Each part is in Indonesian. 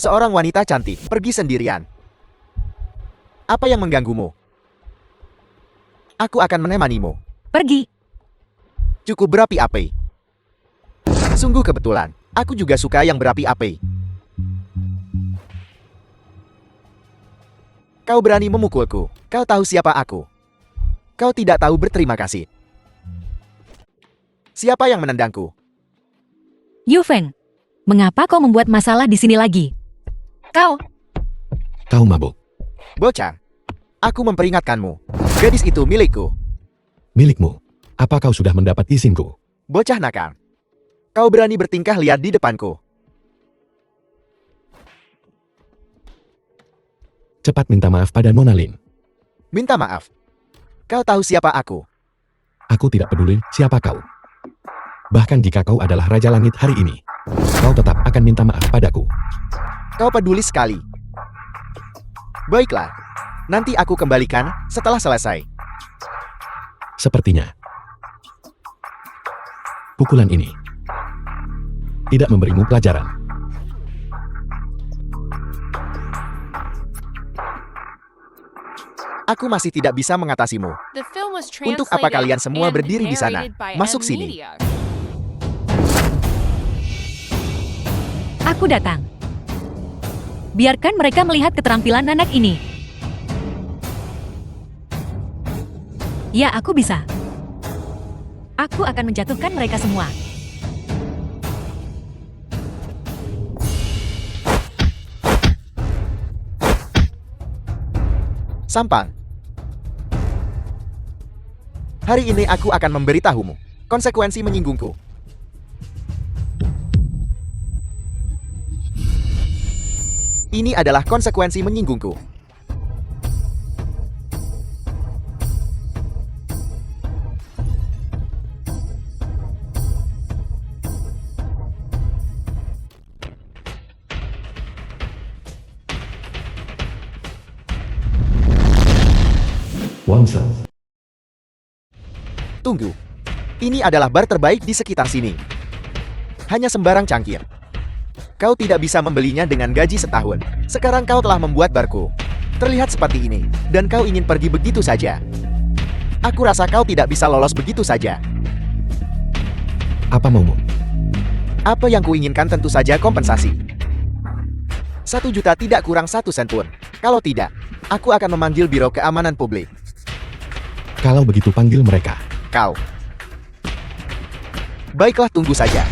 Seorang wanita cantik pergi sendirian. Apa yang mengganggumu? Aku akan menemanimu. Pergi. Cukup berapi-api. Sungguh kebetulan. Aku juga suka yang berapi-api. Kau berani memukulku. Kau tahu siapa aku. Kau tidak tahu berterima kasih. Siapa yang menendangku? Yu Feng, mengapa kau membuat masalah di sini lagi? Kau mabuk. Bocah. Aku memperingatkanmu. Gadis itu milikku. Milikmu. Apa kau sudah mendapat izinku? Bocah nakal. Kau berani bertingkah liar di depanku. Cepat minta maaf pada Nona Lin. Minta maaf. Kau tahu siapa aku? Aku tidak peduli siapa kau. Bahkan jika kau adalah Raja Langit hari ini, kau tetap akan minta maaf padaku. Kau peduli sekali. Baiklah. Nanti aku kembalikan setelah selesai. Sepertinya pukulan ini tidak memberimu pelajaran. Aku masih tidak bisa mengatasimu. Untuk apa kalian semua berdiri di sana? Masuk sini. Aku datang. Biarkan mereka melihat keterampilan anak ini. Ya, aku bisa. Aku akan menjatuhkan mereka semua. Sampang. Hari ini aku akan memberitahumu. Konsekuensi menyinggungku. Ini adalah konsekuensi menyinggungku. Wangsa. Tunggu. Ini adalah bar terbaik di sekitar sini. Hanya sembarang cangkir. Kau tidak bisa membelinya dengan gaji setahun. Sekarang kau telah membuat barku terlihat seperti ini, dan kau ingin pergi begitu saja. Aku rasa kau tidak bisa lolos begitu saja. Apa maumu? Apa yang kuinginkan tentu saja kompensasi. 1 juta tidak kurang 1 sen pun. Kalau tidak, aku akan memanggil Biro Keamanan Publik. Kalau begitu panggil mereka. Kau. Baiklah, tunggu saja.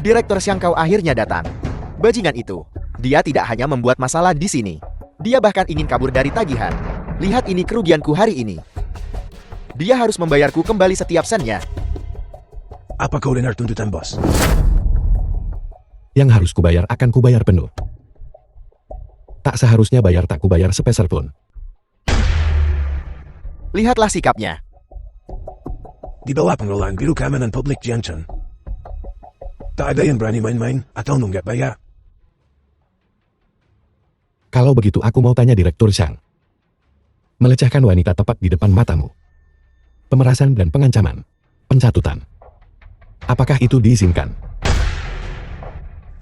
Direktur Xiang Kau akhirnya datang. Bajingan itu. Dia tidak hanya membuat masalah di sini. Dia bahkan ingin kabur dari tagihan. Lihat ini kerugianku hari ini. Dia harus membayarku kembali setiap sennya. Apa kau dengar tuntutan bos? Yang harus kubayar akan kubayar penuh. Tak seharusnya bayar tak kubayar sepeser pun. Lihatlah sikapnya. Di bawah pengelolaan Biro Keamanan Publik Jiangchen. Tak ada yang berani main-main atau nunggak bayar. Kalau begitu aku mau tanya Direktur Xiang. Melecehkan wanita tepat di depan matamu. Pemerasan dan pengancaman. Pencatutan. Apakah itu diizinkan?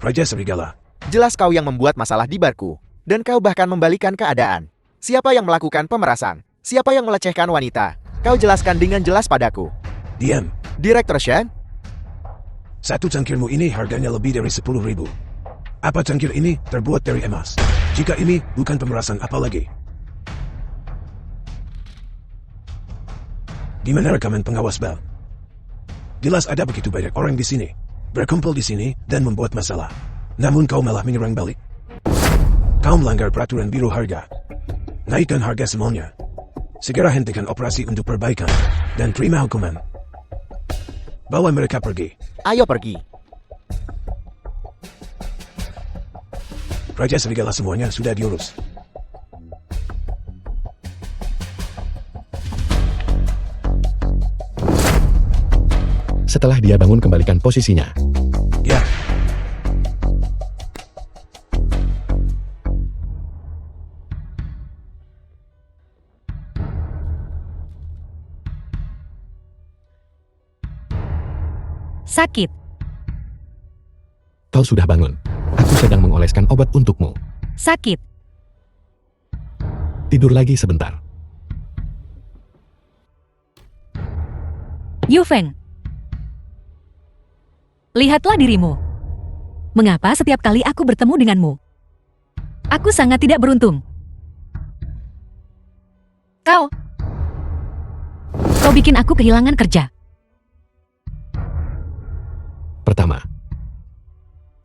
Raja Serigala. Jelas kau yang membuat masalah di barku. Dan kau bahkan membalikan keadaan. Siapa yang melakukan pemerasan? Siapa yang melecehkan wanita? Kau jelaskan dengan jelas padaku. Diam. Direktur Shen? 1 cangkirmu ini harganya lebih dari 10.000. Apa cangkir ini terbuat dari emas? Jika ini bukan pemerasan, apa lagi? Di mana rekaman pengawas bel? Jelas ada begitu banyak orang di sini, berkumpul di sini dan membuat masalah. Namun kau malah menyerang balik. Kau melanggar peraturan biro harga. Naikkan harga semuanya. Segera hentikan operasi untuk perbaikan dan terima hukuman. Bawa mereka pergi. Ayo pergi. Raja Serigala semuanya sudah diurus. Setelah dia bangun kembalikan posisinya. Ya. Sakit. Kau sudah bangun. Aku sedang mengoleskan obat untukmu. Sakit. Tidur lagi sebentar. Yufeng. Lihatlah dirimu. Mengapa setiap kali aku bertemu denganmu? Aku sangat tidak beruntung. Kau bikin aku kehilangan kerja. Pertama,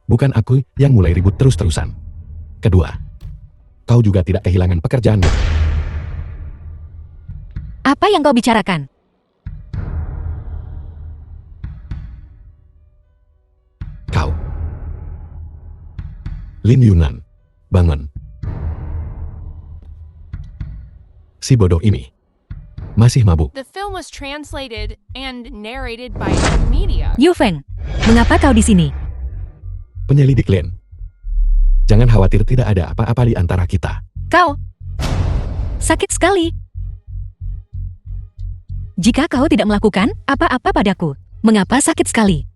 bukan aku yang mulai ribut terus-terusan. Kedua, kau juga tidak kehilangan pekerjaanmu. Apa yang kau bicarakan? Kau. Lin Yunan, bangun. Si bodoh ini masih mabuk. The film was translated and narrated by media. Yufeng, mengapa kau di sini? Penyelidik Lin. Jangan khawatir, tidak ada apa-apa di antara kita. Kau sakit sekali. Jika kau tidak melakukan apa-apa padaku, mengapa sakit sekali?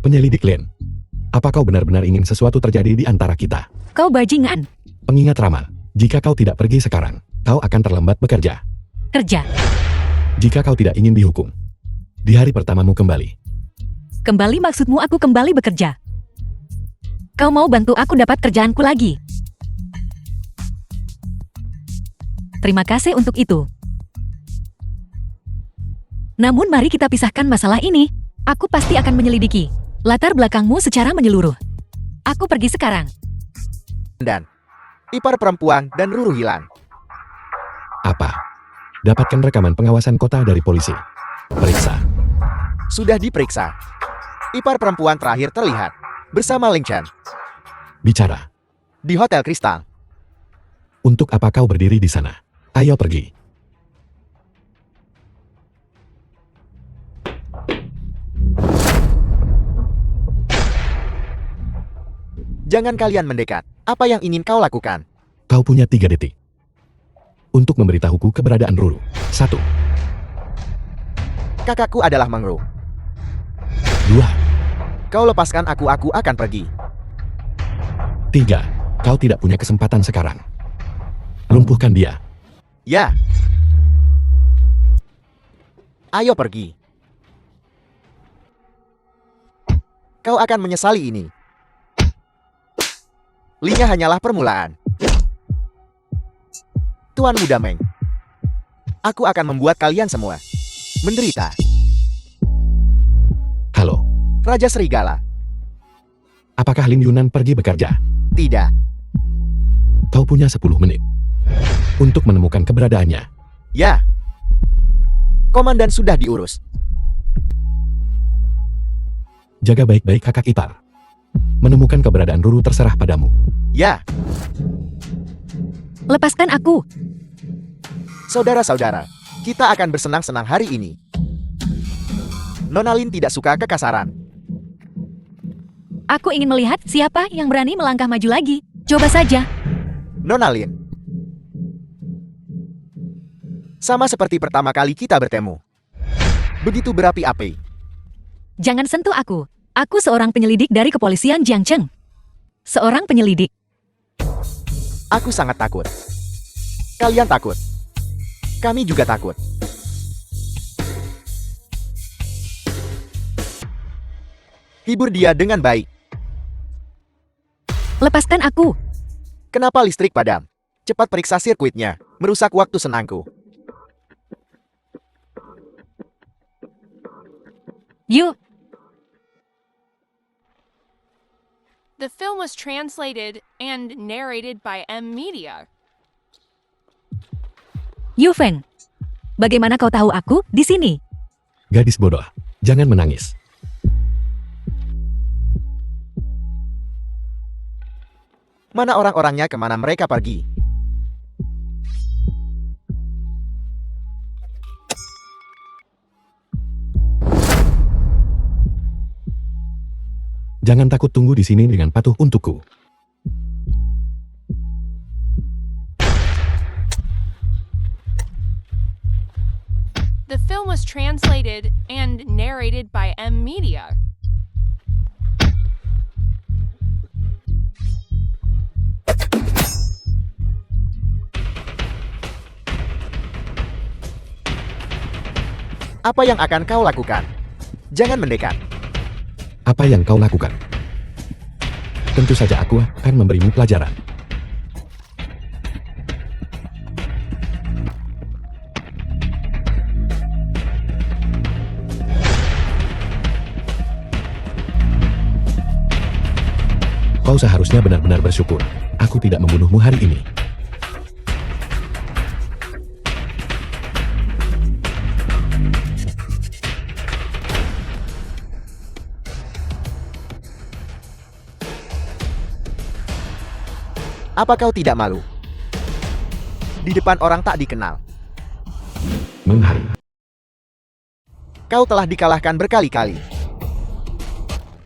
Penyelidik Lin. Apa kau benar-benar ingin sesuatu terjadi di antara kita? Kau bajingan. Pengingat ramal, jika kau tidak pergi sekarang, kau akan terlambat bekerja. Kerja. Jika kau tidak ingin dihukum, di hari pertamamu kembali. Kembali maksudmu aku kembali bekerja? Kau mau bantu aku dapat kerjaanku lagi? Terima kasih untuk itu. Namun mari kita pisahkan masalah ini. Aku pasti akan menyelidiki latar belakangmu secara menyeluruh. Aku pergi sekarang. Dan ipar perempuan dan Ruru hilang. Apa? Dapatkan rekaman pengawasan kota dari polisi. Periksa. Sudah diperiksa. Ipar perempuan terakhir terlihat bersama Ling Chen Bicara. di Hotel Kristal. Untuk apa kau berdiri di sana? Ayo pergi. Jangan kalian mendekat. Apa yang ingin kau lakukan? Kau punya 3 detik. Untuk memberitahuku keberadaan Ruru. 1. Kakakku adalah Mengru. 2. Kau lepaskan aku akan pergi. 3. Kau tidak punya kesempatan sekarang. Lumpuhkan dia. Ya. Ayo pergi. Kau akan menyesali ini. Linya hanyalah permulaan. Tuan Muda Meng. Aku akan membuat kalian semua menderita. Halo. Raja Serigala. Apakah Lin Yunan pergi bekerja? Tidak. Kau punya 10 menit. Untuk menemukan keberadaannya. Ya. Komandan sudah diurus. Jaga baik-baik kakak ipar. Menemukan keberadaan Ruru terserah padamu. Ya. Lepaskan aku. Saudara-saudara, kita akan bersenang-senang hari ini. Nona Lin tidak suka kekasaran. Aku ingin melihat siapa yang berani melangkah maju lagi. Coba saja. Nona Lin. Sama seperti pertama kali kita bertemu. Begitu berapi-api. Jangan sentuh aku. Aku seorang penyelidik dari kepolisian Jiangcheng. Seorang penyelidik. Aku sangat takut. Kalian takut. Kami juga takut. Hibur dia dengan baik. Lepaskan aku. Kenapa listrik padam? Cepat periksa sirkuitnya. Merusak waktu senangku. Yuk. The film was translated and narrated by Media. Yufeng. Bagaimana kau tahu aku di sini? Gadis bodoh, jangan menangis. Mana orang-orangnya, kemana mereka pergi? Jangan takut, tunggu di sini dengan patuh untukku. The film was translated and narrated by Media. Apa yang akan kau lakukan? Jangan mendekat. Apa yang kau lakukan? Tentu saja aku akan memberimu pelajaran. Kau seharusnya benar-benar bersyukur. Aku tidak membunuhmu hari ini. Apa kau tidak malu? Di depan orang tak dikenal, Menghari. kau telah dikalahkan berkali-kali.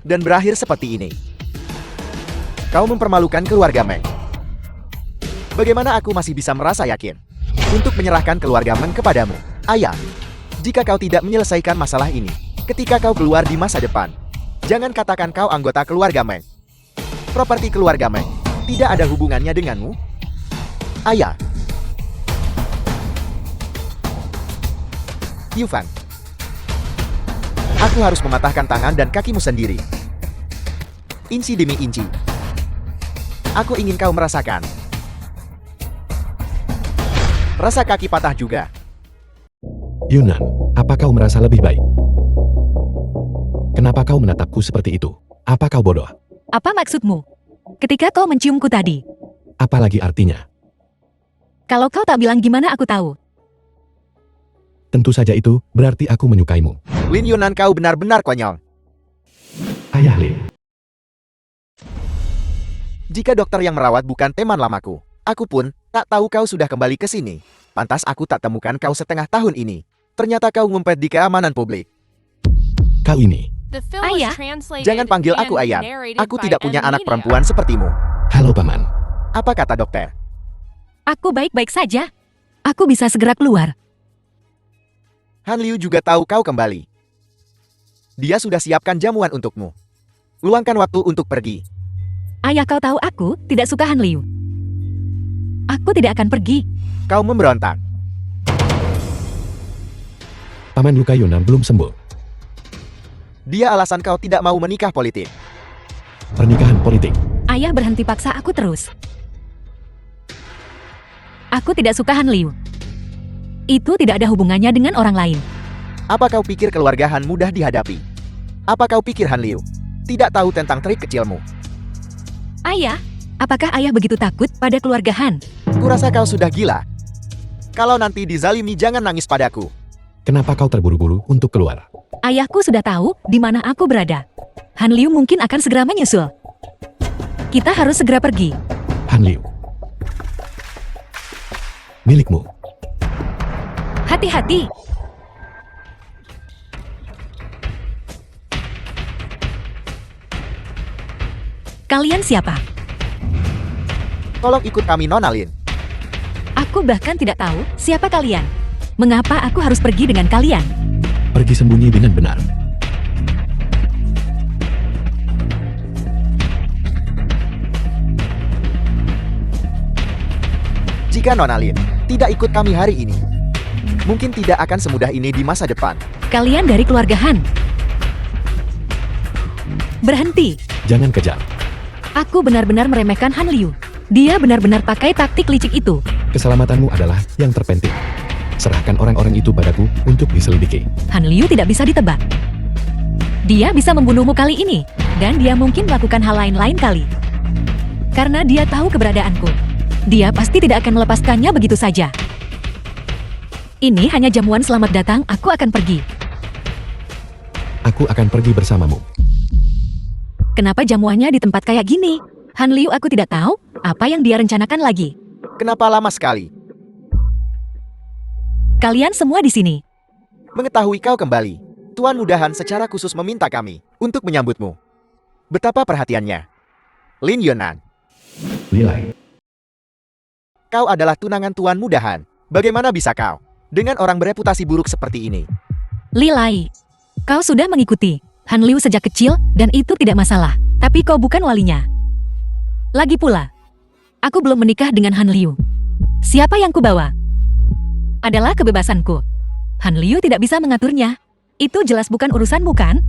Dan berakhir seperti ini. Kau mempermalukan keluarga Meng. Bagaimana aku masih bisa merasa yakin untuk menyerahkan keluarga Meng kepadamu, ayah? Jika kau tidak menyelesaikan masalah ini, ketika kau keluar di masa depan, jangan katakan kau anggota keluarga Meng. Properti keluarga Meng tidak ada hubungannya denganmu, ayah. Yufan, aku harus mematahkan tangan dan kakimu sendiri. Inci demi inci. Aku ingin kau merasakan. Rasa kaki patah juga. Yunan, apa kau merasa lebih baik? Kenapa kau menatapku seperti itu? Apa kau bodoh? Apa maksudmu? Ketika kau menciumku tadi, Apalagi artinya? kalau kau tak bilang gimana aku tahu? Tentu saja itu berarti aku menyukaimu. Lin Yunan, kau benar-benar konyol. Ayah Lin. Jika dokter yang merawat bukan teman lamaku, aku pun tak tahu kau sudah kembali ke sini. Pantas aku tak temukan kau setengah tahun ini. Ternyata kau ngumpet di keamanan publik. Kau ini. The film Ayah, was translated Jangan panggil aku and ayah. narrated Aku by tidak punya M anak Media. perempuan sepertimu. Halo Paman. Apa kata dokter? Aku baik-baik saja. Aku bisa segera keluar. Han Liu juga tahu kau kembali. Dia sudah siapkan jamuan untukmu. Luangkan waktu untuk pergi. Ayah, kau tahu aku tidak suka Han Liu. Aku tidak akan pergi. Kau memberontak. Paman luka Yunan belum sembuh. Dia alasan kau tidak mau menikah politik. Pernikahan politik. Ayah berhenti paksa aku terus. Aku tidak suka Han Liu. Itu tidak ada hubungannya dengan orang lain. Apa kau pikir keluarga Han mudah dihadapi? Apa kau pikir Han Liu tidak tahu tentang trik kecilmu? Ayah, apakah ayah begitu takut pada keluarga Han? Kurasa kau sudah gila. Kalau nanti dizalimi jangan nangis padaku. Kenapa kau terburu-buru untuk keluar? Ayahku sudah tahu di mana aku berada. Han Liu mungkin akan segera menyusul. Kita harus segera pergi. Han Liu. Milikmu. Hati-hati. Kalian siapa? Tolong ikut kami, Nona Lin. Aku bahkan tidak tahu siapa kalian. Mengapa aku harus pergi dengan kalian? Pergi sembunyi dengan benar. Jika Nona Lin tidak ikut kami hari ini, mungkin tidak akan semudah ini di masa depan. Kalian dari keluarga Han. Berhenti. Jangan kejar. Aku benar-benar meremehkan Han Liu. Dia benar-benar pakai taktik licik itu. Keselamatanmu adalah yang terpenting. Serahkan orang-orang itu padaku untuk diselidiki. Han Liu tidak bisa ditebak. Dia bisa membunuhmu kali ini, dan dia mungkin melakukan hal lain-lain kali. Karena dia tahu keberadaanku. Dia pasti tidak akan melepaskannya begitu saja. Ini hanya jamuan selamat datang, aku akan pergi. Aku akan pergi bersamamu. Kenapa jamuannya di tempat kayak gini? Han Liu, aku tidak tahu apa yang dia rencanakan lagi. Kenapa lama sekali? Kalian semua di sini. Mengetahui kau kembali, Tuan Mudahan secara khusus meminta kami untuk menyambutmu. Betapa perhatiannya. Lin Yunan, Lilai. kau adalah tunangan Tuan Mudahan. Bagaimana bisa kau dengan orang bereputasi buruk seperti ini? Lilai, kau sudah mengikuti Han Liu sejak kecil dan itu tidak masalah. Tapi kau bukan walinya. Lagi pula, aku belum menikah dengan Han Liu. Siapa yang kubawa? Adalah kebebasanku. Han Liu tidak bisa mengaturnya. Itu jelas bukan urusanmu kan?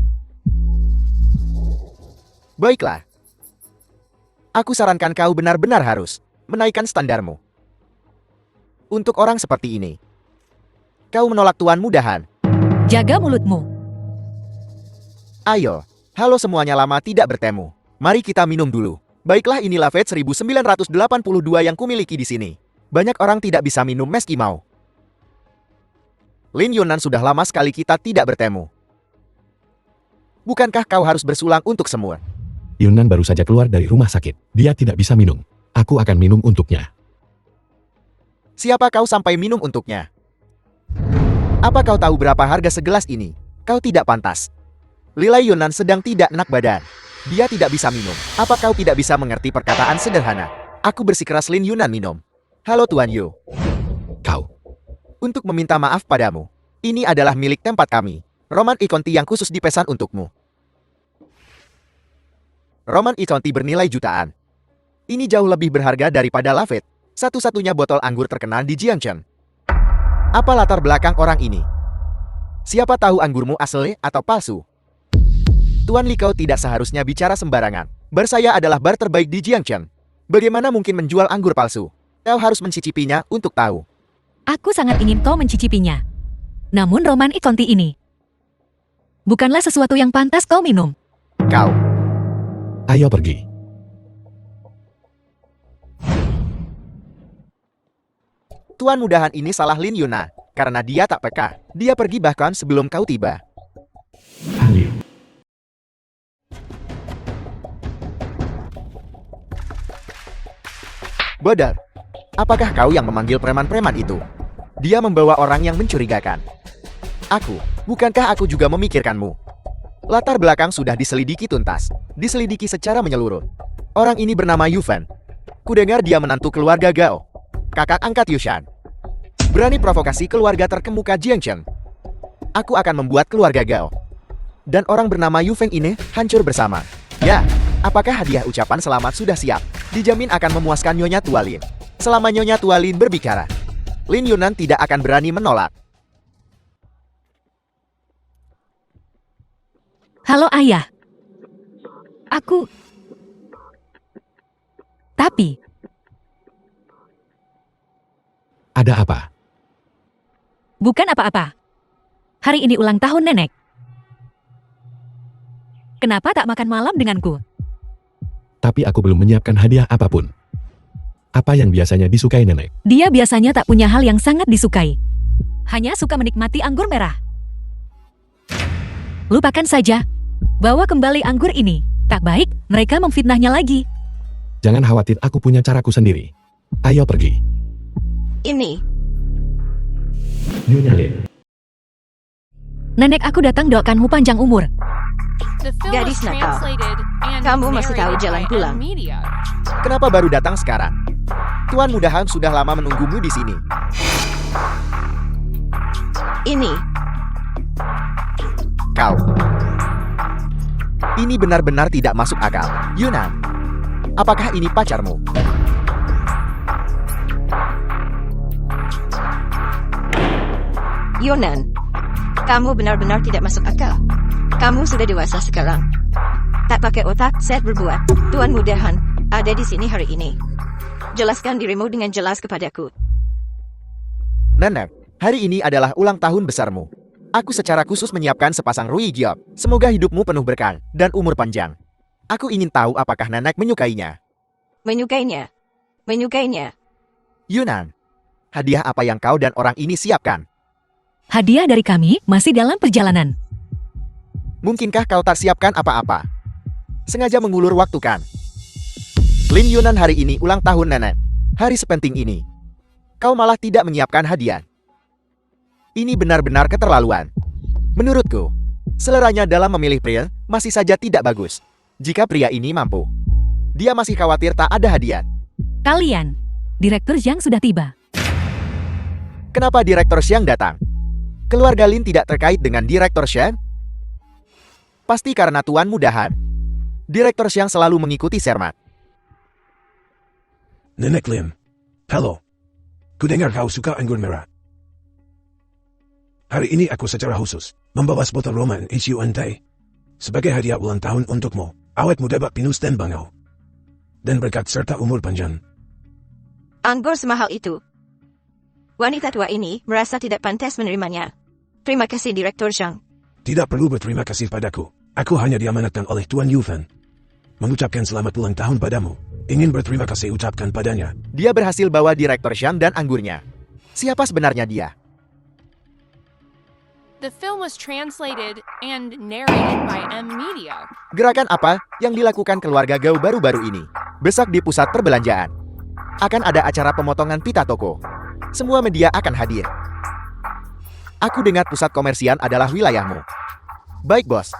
Baiklah. Aku sarankan kau benar-benar harus menaikkan standarmu. Untuk orang seperti ini, kau menolak Tuan Mudahan. Jaga mulutmu. Ayo, halo semuanya, lama tidak bertemu. Mari kita minum dulu. Baiklah, inilah Lafite 1982 yang kumiliki di sini. Banyak orang tidak bisa minum meski mau. Lin Yunan, sudah lama sekali kita tidak bertemu. Bukankah kau harus bersulang untuk semua? Yunan baru saja keluar dari rumah sakit. Dia tidak bisa minum. Aku akan minum untuknya. Siapa kau sampai minum untuknya? Apa kau tahu berapa harga segelas ini? Kau tidak pantas. Lilai Yunan sedang tidak enak badan. Dia tidak bisa minum. Apa kau tidak bisa mengerti perkataan sederhana? Aku bersikeras Lin Yunan minum. Halo Tuan Yu. Kau. Untuk meminta maaf padamu. Ini adalah milik tempat kami. Roman Ikonti yang khusus dipesan untukmu. Roman Ikonti bernilai jutaan. Ini jauh lebih berharga daripada Lafite, satu-satunya botol anggur terkenal di Jiangchen. Apa latar belakang orang ini? Siapa tahu anggurmu asli atau palsu? Tuan Li, kau tidak seharusnya bicara sembarangan. Bar saya adalah bar terbaik di Jiangchen. Bagaimana mungkin menjual anggur palsu? Kau harus mencicipinya untuk tahu. Aku sangat ingin kau mencicipinya. Namun Roman Ikonti ini bukanlah sesuatu yang pantas kau minum. Kau. Ayo pergi. Tuan Mudahan ini salah Lin Yunan. Karena dia tak peka. Dia pergi bahkan sebelum kau tiba. Han Liu. Bodar. Apakah kau yang memanggil preman-preman itu? Dia membawa orang yang mencurigakan. Aku, bukankah aku juga memikirkanmu? Latar belakang sudah diselidiki tuntas. Diselidiki secara menyeluruh. Orang ini bernama Yufen. Kudengar dia menantu keluarga Gao. Kakak angkat Yushan. Berani provokasi keluarga terkemuka Jiangchen. Aku akan membuat keluarga Gao dan orang bernama Yufeng ini hancur bersama. Ya, apakah hadiah ucapan selamat sudah siap? Dijamin akan memuaskan Nyonya Tualin. Selama Nyonya Tualin berbicara, Lin Yunan tidak akan berani menolak. Halo ayah. Tapi, Ada apa? bukan apa-apa. Hari ini ulang tahun nenek. Kenapa tak makan malam denganku? Tapi aku belum menyiapkan hadiah apapun. Apa yang biasanya disukai nenek? Dia biasanya tak punya hal yang sangat disukai. Hanya suka menikmati anggur merah. Lupakan saja. Bawa kembali anggur ini. Tak baik, mereka memfitnahnya lagi. Jangan khawatir, aku punya caraku sendiri. Ayo pergi. Ini, Nyonya Lin. Nenek aku datang doakanmu panjang umur. The film Gadis was nakal. translated and Kamu masih tahu narrated jalan by pulang. Media. Kenapa baru datang sekarang? Tuan Mudahan sudah lama menunggumu di sini. Ini, Kau. Ini benar-benar tidak masuk akal. Yunan, apakah ini pacarmu? Yunan. Kamu benar-benar tidak masuk akal. Kamu sudah dewasa sekarang. Tak pakai otak, set berbuat. Tuan Mudahan ada di sini hari ini. Jelaskan dirimu dengan jelas kepadaku. Nenek, hari ini adalah ulang tahun besarmu. Aku secara khusus menyiapkan sepasang Rui Giok. Semoga hidupmu penuh berkah dan umur panjang. Aku ingin tahu apakah nenek menyukainya. Menyukainya. Menyukainya. Yunan, hadiah apa yang kau dan orang ini siapkan? Hadiah dari kami masih dalam perjalanan. Mungkinkah kau tak siapkan apa-apa? Sengaja mengulur waktu kan? Lin Yunan, hari ini ulang tahun nenek. Hari sepenting ini. Kau malah tidak menyiapkan hadiah. Ini benar-benar keterlaluan. Menurutku, seleranya dalam memilih pria masih saja tidak bagus. Jika pria ini mampu, dia masih khawatir tak ada hadiah. Kalian, Direktur Zhang sudah tiba. Kenapa Direktur Xiang datang? Keluarga Lin tidak terkait dengan Direktur Xiang? Pasti karena Tuan Mudahan. Direktur Xiang selalu mengikuti Sermat. Nenek Lim. Halo. Kudengar kau suka anggur merah. Hari ini aku secara khusus membawa sebotol Roman HUN Thai sebagai hadiah ulang tahun untukmu. Awetmu dapat pinus dan bangau. Dan berkat serta umur panjang. Anggur semahal itu. Wanita tua ini merasa tidak pantas menerimanya. Terima kasih Direktur Zhang. Tidak perlu berterima kasih padaku. Aku hanya diamanatkan oleh Tuan Yufan. Mengucapkan selamat ulang tahun padamu. Ingin berterima kasih ucapkan padanya. Dia berhasil bawa Direktur Zhang dan anggurnya. Siapa sebenarnya dia? The film was translated and narrated by M Media. Gerakan apa yang dilakukan keluarga Gao baru-baru ini? Besok di pusat perbelanjaan. Akan ada acara pemotongan pita toko. Semua media akan hadir. Aku dengar pusat komersian adalah wilayahmu. Baik, bos.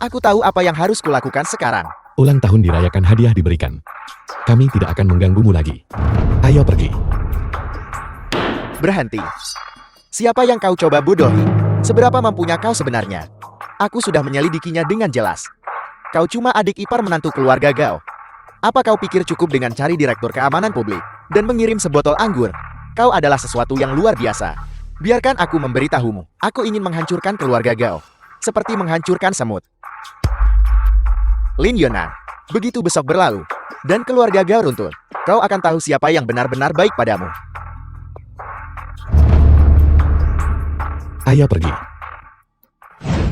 Aku tahu apa yang harus kulakukan sekarang. Ulang tahun dirayakan, hadiah diberikan. Kami tidak akan mengganggumu lagi. Ayo pergi. Berhenti. Siapa yang kau coba bodohi? Seberapa mampunya kau sebenarnya? Aku sudah menyelidikinya dengan jelas. Kau cuma adik ipar menantu keluarga Gao. Apa kau pikir cukup dengan cari direktur keamanan publik dan mengirim sebotol anggur? Kau adalah sesuatu yang luar biasa. Biarkan aku memberitahumu. Aku ingin menghancurkan keluarga Gao. Seperti menghancurkan semut. Lin Yunan. Begitu besok berlalu dan keluarga Gao runtuh, kau akan tahu siapa yang benar-benar baik padamu. Ayo pergi.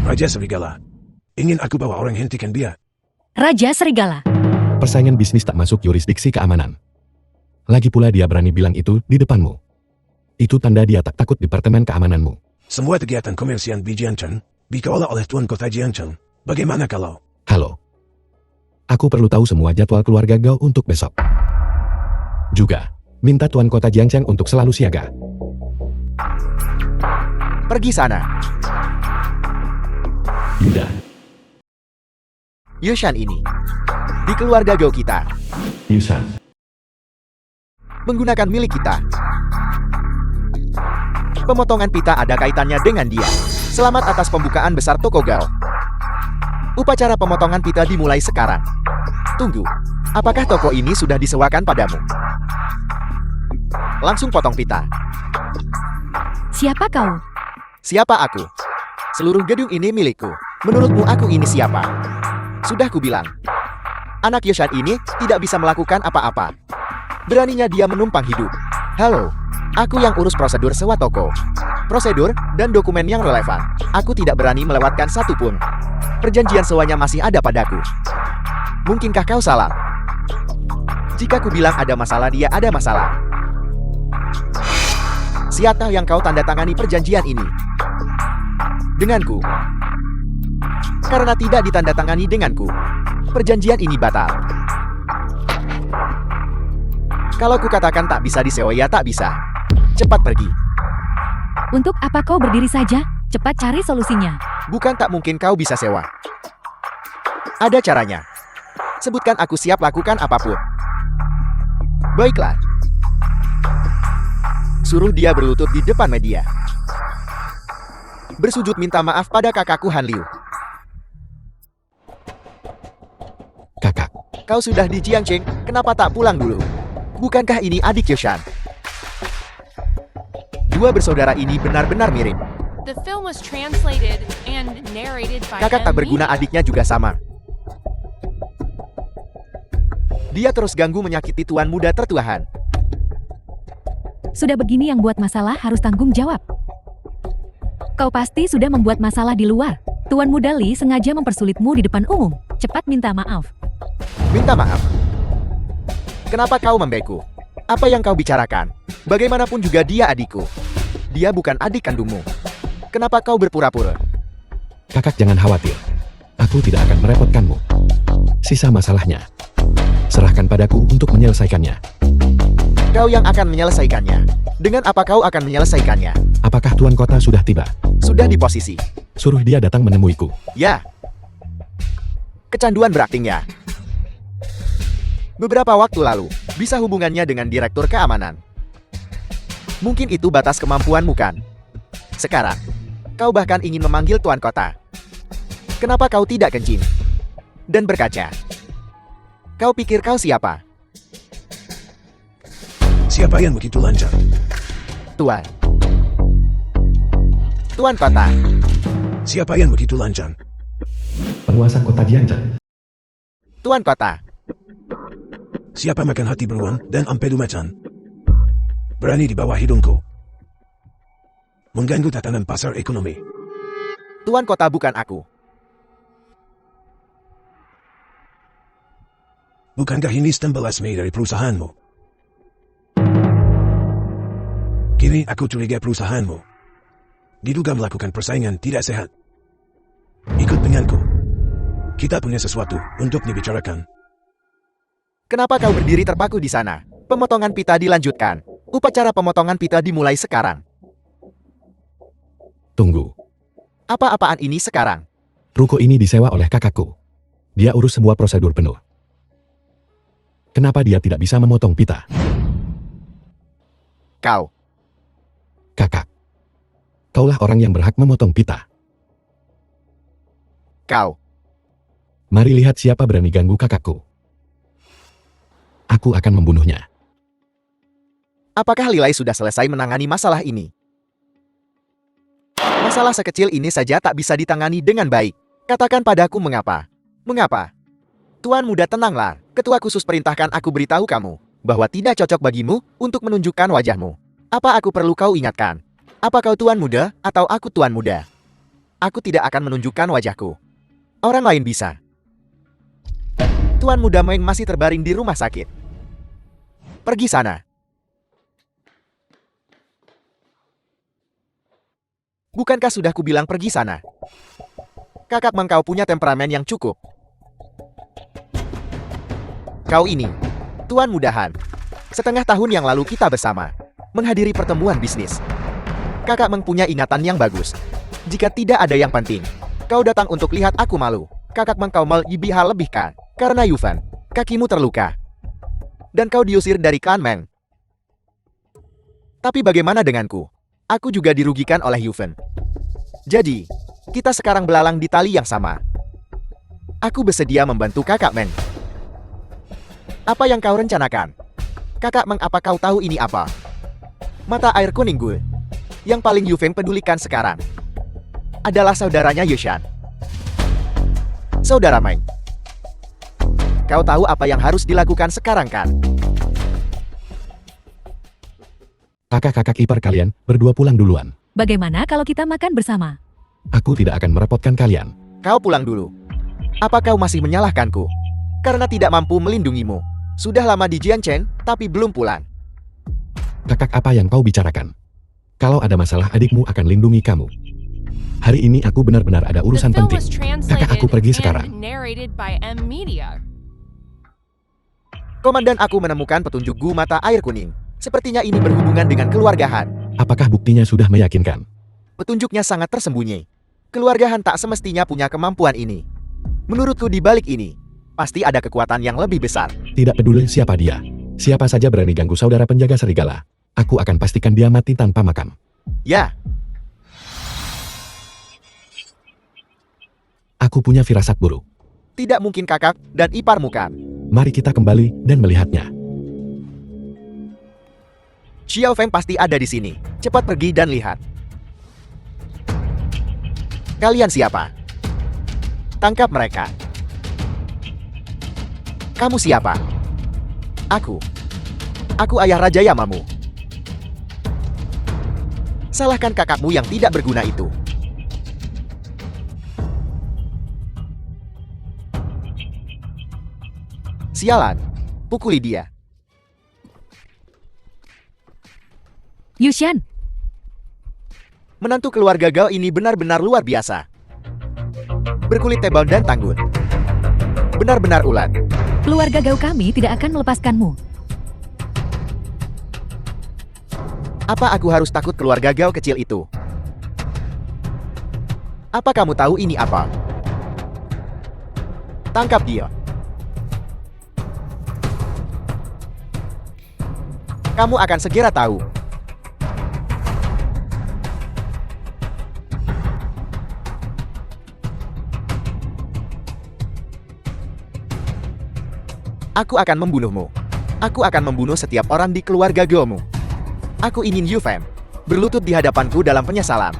Raja Serigala. Ingin aku bawa orang hentikan dia. Raja Serigala. Persaingan bisnis tak masuk yurisdiksi keamanan. Lagi pula dia berani bilang itu di depanmu. Itu tanda dia tak takut departemen keamananmu. Semua kegiatan komersial di Jiangcheng dikelola oleh Tuan Kota Jiangcheng. Bagaimana kalau? Halo. Aku perlu tahu semua jadwal keluarga Gao untuk besok. Juga, minta Tuan Kota Jiangcheng untuk selalu siaga. Pergi sana. Yuda. Yushan ini. Di keluarga Gao kita. Yusan. Menggunakan milik kita. Pemotongan pita ada kaitannya dengan dia. Selamat atas pembukaan besar toko Gao. Upacara pemotongan pita dimulai sekarang. Tunggu. Apakah toko ini sudah disewakan padamu? Langsung potong pita. Siapa kau? Siapa aku? Seluruh gedung ini milikku. Menurutmu aku ini siapa? Sudah kubilang. Anak Yushan ini tidak bisa melakukan apa-apa. Beraninya dia menumpang hidup. Halo, aku yang urus prosedur sewa toko. Prosedur dan dokumen yang relevan. Aku tidak berani melewatkan satu pun. Perjanjian sewanya masih ada padaku. Mungkinkah kau salah? Jika ku bilang ada masalah, dia ada masalah. Siapa yang kau tanda tangani perjanjian ini? Denganku. Karena tidak ditandatangani denganku, perjanjian ini batal. Kalau ku katakan tak bisa disewa, ya tak bisa. Cepat pergi. Untuk apa kau berdiri saja? Cepat cari solusinya. Bukan tak mungkin kau bisa sewa. Ada caranya. Sebutkan, aku siap lakukan apapun. Baiklah. Suruh dia berlutut di depan media. Bersujud minta maaf pada kakakku Han Liu. Kakak. Kau sudah di Jiangcheng, kenapa tak pulang dulu? Bukankah ini adik Yushan? Dua bersaudara ini benar-benar mirip. The film was translated and narrated by Kakak tak M berguna, Media. adiknya juga sama. Dia terus ganggu menyakiti tuan muda tertuahan. Sudah begini yang buat masalah harus tanggung jawab. Kau pasti sudah membuat masalah di luar. Tuan muda Li sengaja mempersulitmu di depan umum. Cepat minta maaf. Minta maaf. Kenapa kau membeku? Apa yang kau bicarakan? Bagaimanapun juga dia adikku. Dia bukan adik kandungmu. Kenapa kau berpura-pura? Kakak jangan khawatir. Aku tidak akan merepotkanmu. Sisa masalahnya, serahkan padaku untuk menyelesaikannya. Kau yang akan menyelesaikannya. Dengan apa kau akan menyelesaikannya? Apakah Tuan Kota sudah tiba? Sudah di posisi. Suruh dia datang menemuiku. Ya. Kecanduan beraktingnya. Beberapa waktu lalu, bisa hubungannya dengan direktur keamanan. Mungkin itu batas kemampuanmu kan? Sekarang, kau bahkan ingin memanggil Tuan Kota. Kenapa kau tidak kencing? Dan berkaca. Kau pikir kau siapa? Siapa yang begitu lancar? Tuan. Tuan Kota. Siapa yang begitu lancang? Penguasa kota Jianzhen. Tuan Kota. Siapa makan hati beruang dan empedu macan? Berani di bawah hidungku. Mengganggu tatanan pasar ekonomi. Tuan Kota bukan aku. Bukankah ini stempel resmi dari perusahaanmu? Kini aku curiga perusahaanmu diduga melakukan persaingan tidak sehat. Ikut denganku. Kita punya sesuatu untuk dibicarakan. Kenapa kau berdiri terpaku di sana? Pemotongan pita dilanjutkan. Upacara pemotongan pita dimulai sekarang. Tunggu. Apa-apaan ini sekarang? Ruko ini disewa oleh kakakku. Dia urus semua prosedur penuh. Kenapa dia tidak bisa memotong pita? Kau. Kakak. Kaulah orang yang berhak memotong pita. Kau. Mari lihat siapa berani ganggu kakakku. Aku akan membunuhnya. Apakah Lilai sudah selesai menangani masalah ini? Masalah sekecil ini saja tak bisa ditangani dengan baik. Katakan padaku mengapa. Mengapa? Tuan muda tenanglah. Ketua khusus perintahkan aku beritahu kamu bahwa tidak cocok bagimu untuk menunjukkan wajahmu. Apa aku perlu kau ingatkan? Apa kau tuan muda atau aku tuan muda? Aku tidak akan menunjukkan wajahku. Orang lain bisa. Tuan muda Meng masih terbaring di rumah sakit. Pergi sana. Bukankah sudah kubilang pergi sana? Kakak Meng, kau punya temperamen yang cukup. Kau ini, Tuan Mudahan. Setengah tahun yang lalu kita bersama menghadiri pertemuan bisnis. Kakak Meng punya ingatan yang bagus. Jika tidak ada yang penting, kau datang untuk lihat aku malu. Kakak Meng, kau lebihkan karena Yuvan, kakimu terluka. Dan kau diusir dari klan Meng. Tapi bagaimana denganku? Aku juga dirugikan oleh Yuvan. Jadi, kita sekarang belalang di tali yang sama. Aku bersedia membantu kakak Meng. Apa yang kau rencanakan? Kakak Meng, apa kau tahu ini apa? Mata air kuning gue. Yang paling Yuvan pedulikan sekarang adalah saudaranya Yushan. Saudara Meng. Kau tahu apa yang harus dilakukan sekarang kan? Kakak-kakak ipar kalian berdua pulang duluan. Bagaimana kalau kita makan bersama? Aku tidak akan merepotkan kalian. Kau pulang dulu. Apa kau masih menyalahkanku? Karena tidak mampu melindungimu. Sudah lama di Jianzhen, tapi belum pulang. Kakak, apa yang kau bicarakan? Kalau ada masalah, adikmu akan lindungi kamu. Hari ini aku benar-benar ada The urusan film penting. was Kakak, aku pergi translated sekarang. and narrated by M Media. Komandan, aku menemukan petunjuk gu mata air kuning. Sepertinya ini berhubungan dengan keluarga Han. Apakah buktinya sudah meyakinkan? Petunjuknya sangat tersembunyi. Keluarga Han tak semestinya punya kemampuan ini. Menurutku di balik ini, pasti ada kekuatan yang lebih besar. Tidak peduli siapa dia. Siapa saja berani ganggu saudara penjaga serigala. Aku akan pastikan dia mati tanpa makan. Ya, Aku punya firasat buruk. tidak mungkin kakak dan iparmu kan. Mari kita kembali dan melihatnya. Xiao Feng pasti ada di sini. Cepat pergi dan lihat. Kalian siapa? Tangkap mereka. Kamu siapa? Aku. Aku ayah Raja Yamamu. Salahkan kakakmu yang tidak berguna itu. Sialan, pukuli dia. Yushan, Menantu keluarga Gao ini benar-benar luar biasa. Berkulit tebal dan tangguh. Benar-benar ulat. keluarga Gao kami tidak akan melepaskanmu. Apa aku harus takut keluarga Gao kecil itu? Apa kamu tahu ini apa? Tangkap dia. Kamu akan segera tahu. Aku akan membunuhmu. Aku akan membunuh setiap orang di keluarga Gaomu. Aku ingin Yu Feng berlutut di hadapanku dalam penyesalan.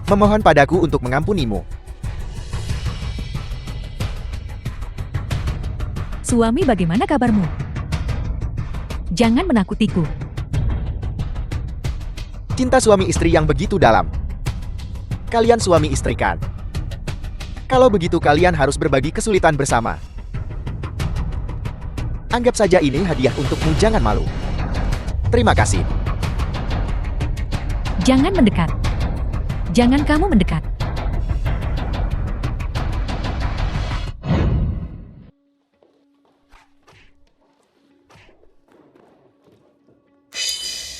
memohon padaku untuk mengampunimu. Suami, bagaimana kabarmu? Jangan menakutiku. Cinta suami istri yang begitu dalam. Kalian suami istri kan? Kalau begitu kalian harus berbagi kesulitan bersama. Anggap saja ini hadiah untukmu, jangan malu. Terima kasih. Jangan mendekat. Jangan kamu mendekat.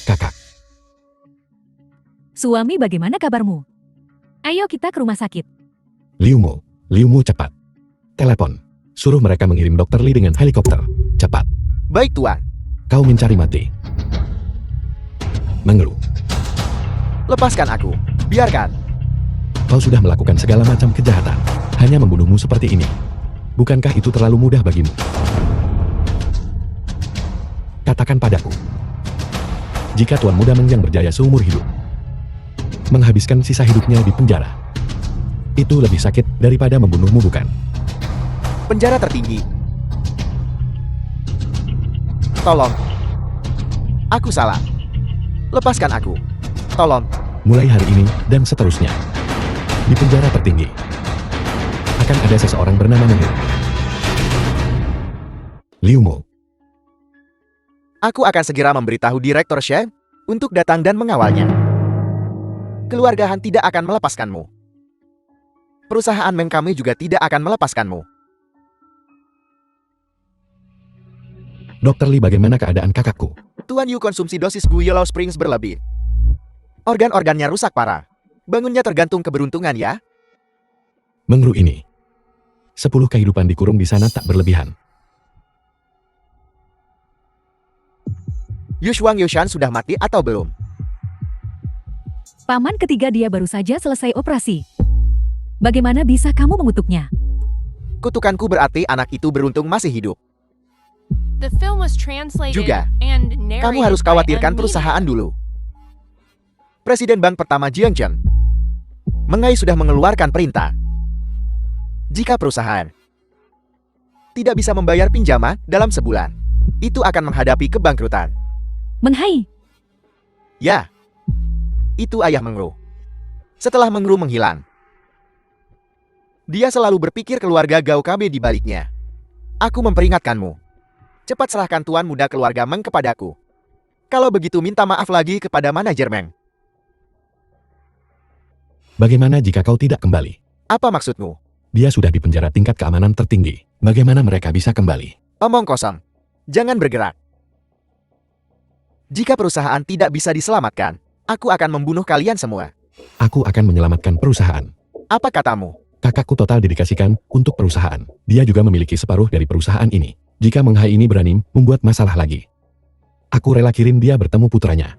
Kakak, Suami, bagaimana kabarmu? Ayo kita ke rumah sakit. Liumu cepat. Telepon. Suruh mereka mengirim Dr. Lee dengan helikopter. Cepat. Baik, Tuan. Kau mencari mati. Mengeluh. Lepaskan aku. Biarkan. Kau sudah melakukan segala macam kejahatan. Hanya membunuhmu seperti ini. Bukankah itu terlalu mudah bagimu? Katakan padaku. Jika Tuan Muda Meng yang berjaya seumur hidup, menghabiskan sisa hidupnya di penjara, itu lebih sakit daripada membunuhmu, bukan? Penjara tertinggi. Tolong. Aku salah. Lepaskan aku. Tolong. Mulai hari ini dan seterusnya, di penjara tertinggi akan ada seseorang bernama Mengeluh. Liumu. Aku akan segera memberitahu Direktur Shen untuk datang dan mengawalnya. Keluarga Han tidak akan melepaskanmu. Perusahaan Meng kami juga tidak akan melepaskanmu. Dr. Lee, bagaimana keadaan kakakku? Tuan Yu konsumsi dosis Gu Yellow Springs berlebih. Organ-organnya rusak parah. Bangunnya tergantung keberuntungan ya. Mengru ini. 10 kehidupan dikurung di sana tak berlebihan. Yu Shuang Yushan sudah mati atau belum? Paman ketiga dia baru saja selesai operasi. Bagaimana bisa kamu mengutuknya? Kutukanku berarti anak itu beruntung masih hidup. The film was translated Juga, and narrated kamu harus by khawatirkan M. perusahaan dulu. Presiden Bank pertama Jiang Chen, Mengai sudah mengeluarkan perintah. Jika perusahaan tidak bisa membayar pinjaman dalam sebulan, itu akan menghadapi kebangkrutan. Menghai. Ya, itu ayah Mengru. Setelah Mengru menghilang, dia selalu berpikir keluarga Gao Kabe di baliknya. Aku memperingatkanmu. Cepat serahkan Tuan Muda keluarga Meng kepadaku. Kalau begitu minta maaf lagi kepada manajer Meng. Bagaimana jika kau tidak kembali? Apa maksudmu? Dia sudah di penjara tingkat keamanan tertinggi. Bagaimana mereka bisa kembali? Omong kosong. Jangan bergerak. Jika perusahaan tidak bisa diselamatkan, aku akan membunuh kalian semua. Aku akan menyelamatkan perusahaan. Apa katamu? Kakakku total dedikasikan untuk perusahaan. Dia juga memiliki separuh dari perusahaan ini. Jika Menghai ini berani membuat masalah lagi, aku rela kirim dia bertemu putranya.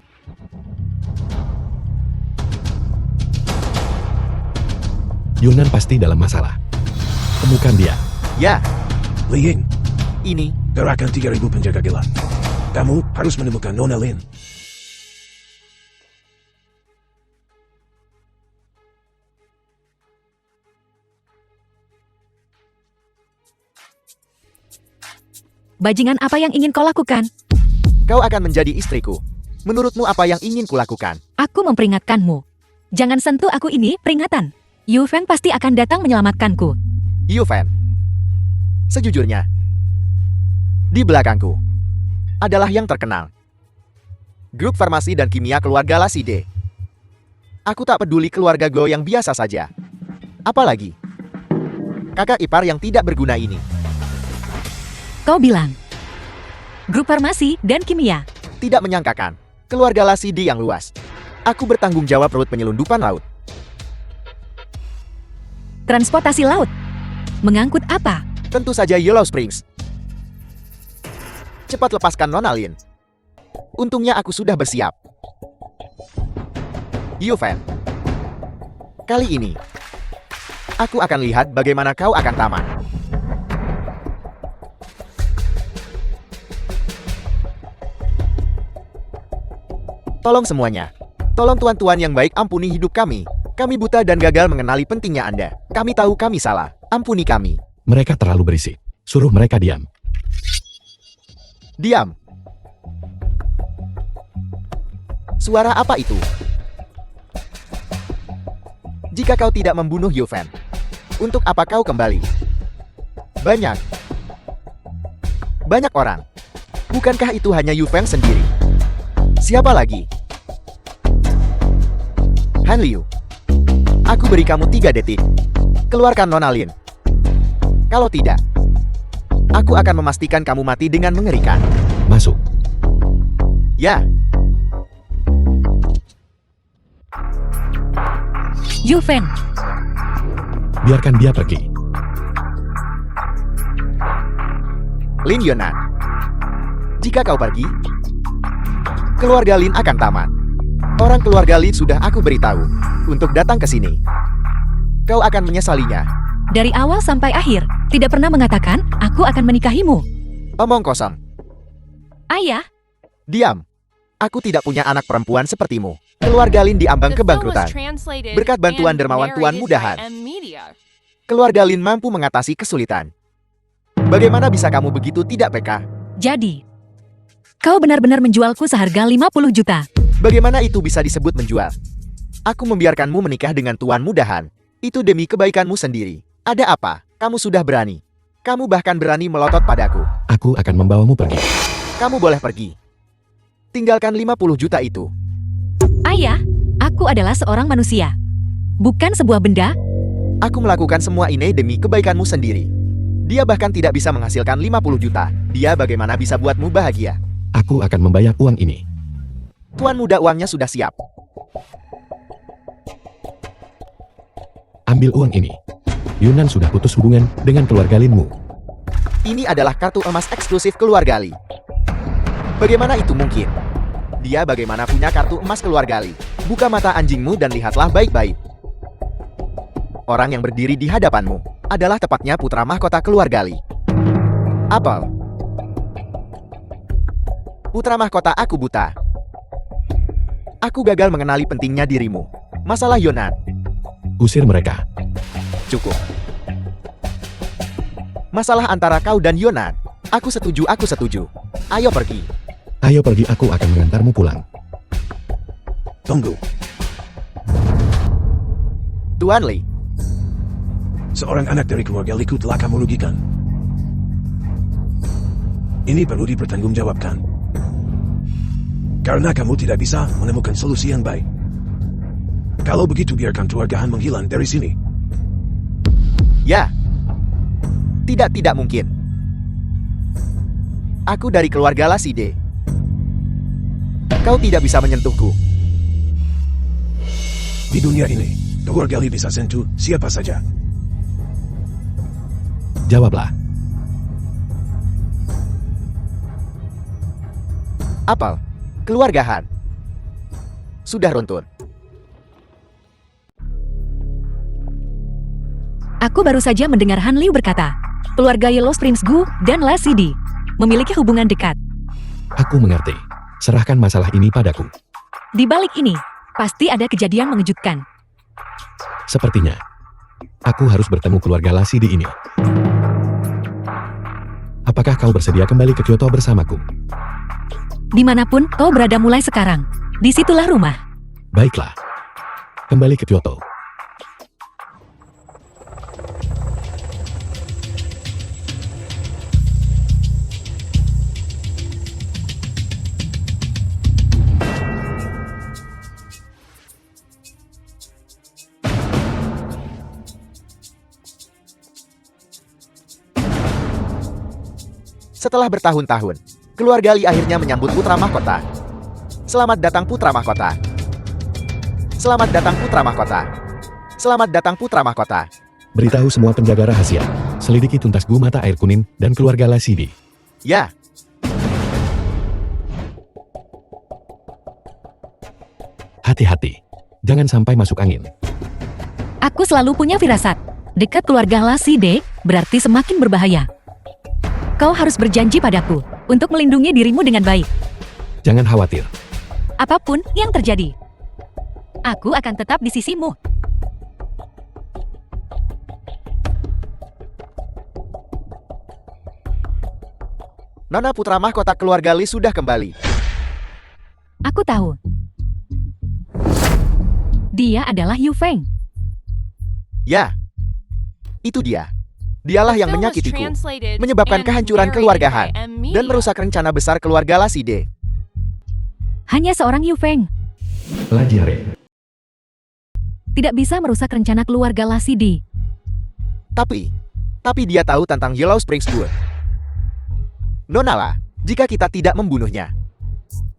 Yunan pasti dalam masalah. Temukan dia. Ya, Li Ying, ini. gerakan 3.000 penjaga gila. Kamu harus menemukan Nona Lin. Bajingan, apa yang ingin kau lakukan? Kau akan menjadi istriku. Menurutmu apa yang ingin kulakukan? Aku memperingatkanmu. Jangan sentuh aku, ini peringatan. Yu Feng pasti akan datang menyelamatkanku. Yu Fan. Sejujurnya, di belakangku adalah yang terkenal. Grup farmasi dan kimia keluarga Laside. Aku tak peduli keluarga Go yang biasa saja. Apalagi kakak ipar yang tidak berguna ini. Kau bilang grup farmasi dan kimia. Tidak menyangkakan keluarga Laside yang luas. Aku bertanggung jawab perut penyelundupan laut. Transportasi laut. Mengangkut apa? Tentu saja Yellow Springs. Cepat lepaskan Nona Lin. Untungnya aku sudah bersiap. Yu Fan. Kali ini, aku akan lihat bagaimana kau akan tamat. Tolong semuanya. Tolong tuan-tuan yang baik, ampuni hidup kami. Kami buta dan gagal mengenali pentingnya Anda. Kami tahu kami salah. Ampuni kami. Mereka terlalu berisik. Suruh mereka diam. Diam. Suara apa itu? Jika kau tidak membunuh Yuven, untuk apa kau kembali? Banyak orang. Bukankah itu hanya Yuven sendiri? Siapa lagi? Han Liu. Aku beri kamu 3 detik. Keluarkan Nona Lin. Kalau tidak, aku akan memastikan kamu mati dengan mengerikan. Masuk. Ya, Yuven, Biarkan dia pergi. Lin Yonan. Jika kau pergi, keluarga Lin akan tamat. Orang keluarga Lin sudah aku beritahu untuk datang ke sini. Kau akan menyesalinya. dari awal sampai akhir, tidak pernah mengatakan, aku akan menikahimu. Omong kosong. Ayah, Diam. Aku tidak punya anak perempuan sepertimu. Keluarga Lin diambang The film was kebangkrutan. translated Berkat bantuan and dermawan Tuan narrated Mudahan. by M Media. Keluarga Lin mampu mengatasi kesulitan. Bagaimana bisa kamu begitu tidak peka? jadi, kau benar-benar menjualku seharga 50 juta. Bagaimana itu bisa disebut menjual? Aku membiarkanmu menikah dengan Tuan Mudahan. Itu demi kebaikanmu sendiri. Ada apa? Kamu sudah berani. Kamu bahkan berani melotot padaku. Aku akan membawamu pergi. Kamu boleh pergi. Tinggalkan 50 juta itu. Ayah, aku adalah seorang manusia. Bukan sebuah benda. Aku melakukan semua ini demi kebaikanmu sendiri. Dia bahkan tidak bisa menghasilkan 50 juta. Dia bagaimana bisa buatmu bahagia? Aku akan membayar uang ini. Tuan muda uangnya sudah siap. Ambil uang ini. Yunan sudah putus hubungan dengan keluarga Linmu. Ini adalah kartu emas eksklusif keluarga Li. Bagaimana itu mungkin? Dia bagaimana punya kartu emas keluarga Li? Buka mata anjingmu dan lihatlah baik-baik. Orang yang berdiri di hadapanmu adalah tepatnya putra mahkota keluarga Li. Apel. Putra mahkota aku buta. Aku gagal mengenali pentingnya dirimu. Masalah Yonan. Usir mereka. Cukup. Masalah antara kau dan Yonan. Aku setuju, aku setuju. Ayo pergi. Ayo pergi, aku akan mengantarmu pulang. Tunggu. Tuan Li. Seorang anak dari keluarga Liku telah kamu rugikan. Ini perlu dipertanggungjawabkan. Karena kamu tidak bisa menemukan solusi yang baik. Kalau begitu biarkan keluarga Han menghilang dari sini. Ya. Tidak mungkin. Aku dari keluarga Laside. Kau tidak bisa menyentuhku. Di dunia ini, keluarga Li bisa sentuh siapa saja. Jawablah. Apel. Keluarga Han. Sudah runtun. Aku baru saja mendengar Han Liu berkata, keluarga Yellow Springs Gu dan Lasidi memiliki hubungan dekat. Aku mengerti. Serahkan masalah ini padaku. Di balik ini, pasti ada kejadian mengejutkan. Sepertinya. Aku harus bertemu keluarga Lasidi ini. Apakah kau bersedia kembali ke Kyoto bersamaku? Dimanapun kau berada mulai sekarang, disitulah rumah. Baiklah. Kembali ke Kyoto. Setelah bertahun-tahun, keluarga Li akhirnya menyambut putra mahkota. Selamat datang putra mahkota. Selamat datang putra mahkota. Selamat datang putra mahkota. Beritahu semua penjaga rahasia. Selidiki tuntas Gu Mata Air Kuning dan keluarga Lasidi. Ya. Hati-hati. Jangan sampai masuk angin. Aku selalu punya firasat. Dekat keluarga Laside berarti semakin berbahaya. Kau harus berjanji padaku untuk melindungi dirimu dengan baik. Jangan khawatir. Apapun yang terjadi, aku akan tetap di sisimu. Nona putra mahkota keluarga Li sudah kembali. Aku tahu. Dia adalah Yu Feng. Ya, itu dia. Dialah The yang film was menyakitiku, translated menyebabkan and kehancuran narrated keluarga by Han, M. Media. dan merusak rencana besar keluarga Laside. Hanya seorang Yu Feng. Pelajari. Tidak bisa merusak rencana keluarga Lasidi. Tapi dia tahu tentang Yellow Springs Wood. Nonala, jika kita tidak membunuhnya,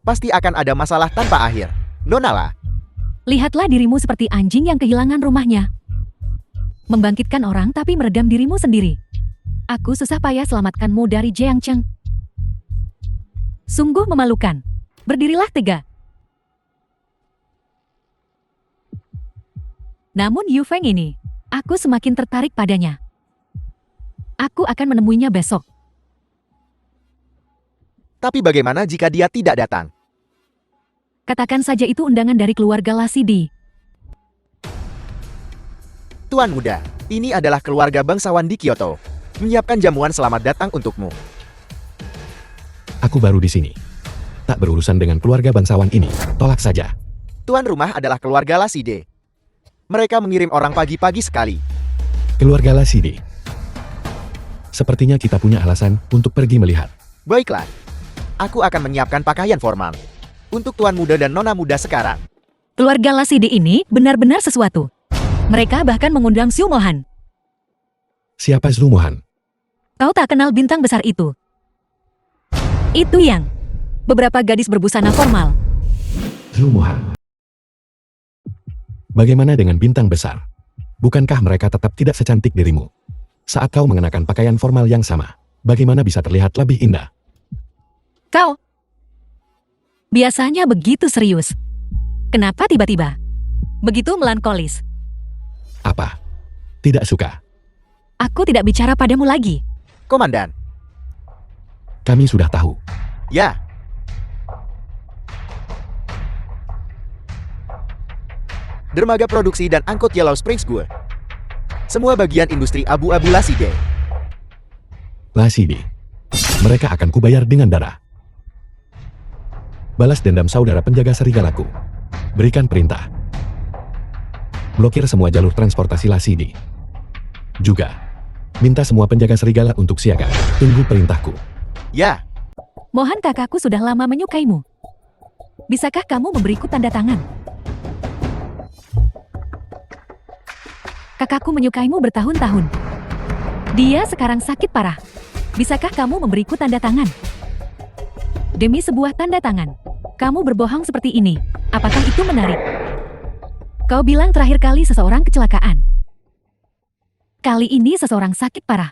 pasti akan ada masalah tanpa akhir. Nonala, Lihatlah dirimu seperti anjing yang kehilangan rumahnya. Membangkitkan orang tapi meredam dirimu sendiri. Aku susah payah selamatkanmu dari Jiang Cheng. Sungguh memalukan. Berdirilah tegak. Namun Yu Feng ini, aku semakin tertarik padanya. Aku akan menemuinya besok. tapi bagaimana jika dia tidak datang? Katakan saja itu undangan dari keluarga Lasidi. Tuan muda, ini adalah keluarga bangsawan di Kyoto. Menyiapkan jamuan selamat datang untukmu. Aku baru di sini. Tak berurusan dengan keluarga bangsawan ini. Tolak saja. Tuan rumah adalah keluarga Laside. Mereka mengirim orang pagi-pagi sekali. Keluarga Lasidi. Sepertinya kita punya alasan untuk pergi melihat. Baiklah, aku akan menyiapkan pakaian formal untuk tuan muda dan nona muda sekarang. Keluarga Lasidi ini benar-benar sesuatu. Mereka bahkan mengundang Xu Mohan. Siapa Zhu Mohan? Kau tak kenal bintang besar itu? Itu yang beberapa gadis berbusana formal. Zhu Mohan. Bagaimana dengan bintang besar? Bukankah mereka tetap tidak secantik dirimu? Saat kau mengenakan pakaian formal yang sama, bagaimana bisa terlihat lebih indah? Kau biasanya begitu serius. Kenapa tiba-tiba begitu melankolis? Apa? Tidak suka? Aku tidak bicara padamu lagi. Komandan, Kami sudah tahu. ya. Dermaga produksi dan angkut Yellow Springs Gue. Semua bagian industri abu-abu Laside. Lasidi. Mereka akan kubayar dengan darah. Balas dendam saudara penjaga serigalaku. Berikan perintah. Blokir semua jalur transportasi Lasidi. Juga, minta semua penjaga serigala untuk siaga. Tunggu perintahku. Ya, Mohan kakakku sudah lama menyukaimu. Bisakah kamu memberiku tanda tangan? Kakakku menyukaimu bertahun-tahun. Dia sekarang sakit parah. Bisakah kamu memberiku tanda tangan? Demi sebuah tanda tangan, kamu berbohong seperti ini. Apakah itu menarik? Kau bilang terakhir kali seseorang kecelakaan. Kali ini seseorang sakit parah.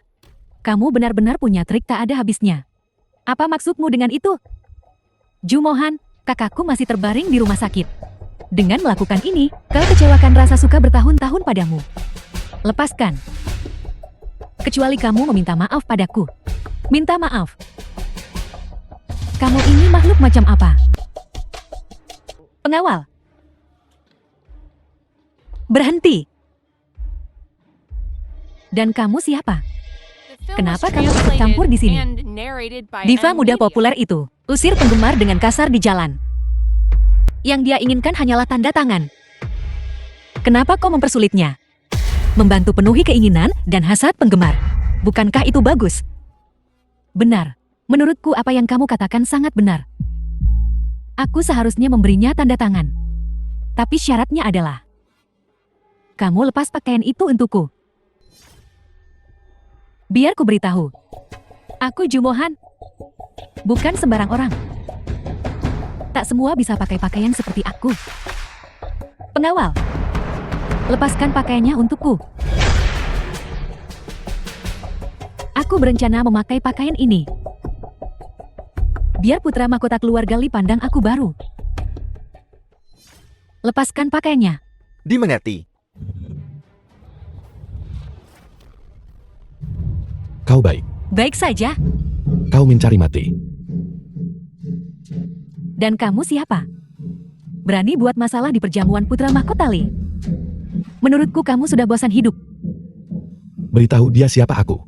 Kamu benar-benar punya trik tak ada habisnya. Apa maksudmu dengan itu? Zhu Mohan, kakakku masih terbaring di rumah sakit. Dengan melakukan ini, kau kecewakan rasa suka bertahun-tahun padamu. Lepaskan. Kecuali kamu meminta maaf padaku. Minta maaf. Kamu ini makhluk macam apa? Pengawal. Berhenti. Dan kamu siapa? The film Kenapa was kamu ikut translated campur di sini? and narrated by Diva M. muda Media. populer itu usir penggemar dengan kasar di jalan. Yang dia inginkan hanyalah tanda tangan. Kenapa kau mempersulitnya? Membantu penuhi keinginan dan hasrat penggemar. Bukankah itu bagus? Benar. Menurutku apa yang kamu katakan sangat benar. Aku seharusnya memberinya tanda tangan. Tapi syaratnya adalah kamu lepas pakaian itu untukku. Biar ku beritahu. Aku Zhu Mohan. Bukan sembarang orang. Tak semua bisa pakai pakaian seperti aku. Pengawal. Lepaskan pakaiannya untukku. Aku berencana memakai pakaian ini. Biar putra mahkota keluarga Li pandang aku baru. Lepaskan pakaiannya. dimengerti. Kau baik. Baik saja. Kau mencari mati. Dan kamu siapa? Berani buat masalah di perjamuan putra mahkota Li. Menurutku kamu sudah bosan hidup. Beritahu dia siapa aku.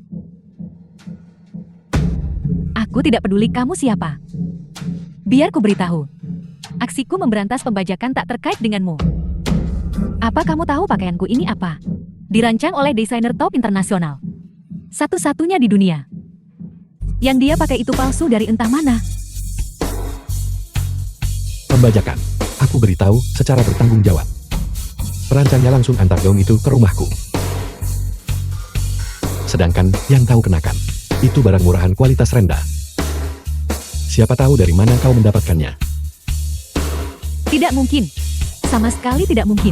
Aku tidak peduli kamu siapa. Biar ku beritahu. Aksiku memberantas pembajakan tak terkait denganmu. Apa kamu tahu pakaianku ini apa? Dirancang oleh desainer top internasional. Satu-satunya di dunia. Yang dia pakai itu palsu dari entah mana. Pembajakan. Aku beritahu secara bertanggung jawab. Perancangnya langsung antar gaun itu ke rumahku. Sedangkan yang kau kenakan, itu barang murahan kualitas rendah. Siapa tahu dari mana kau mendapatkannya. Tidak mungkin. Sama sekali tidak mungkin.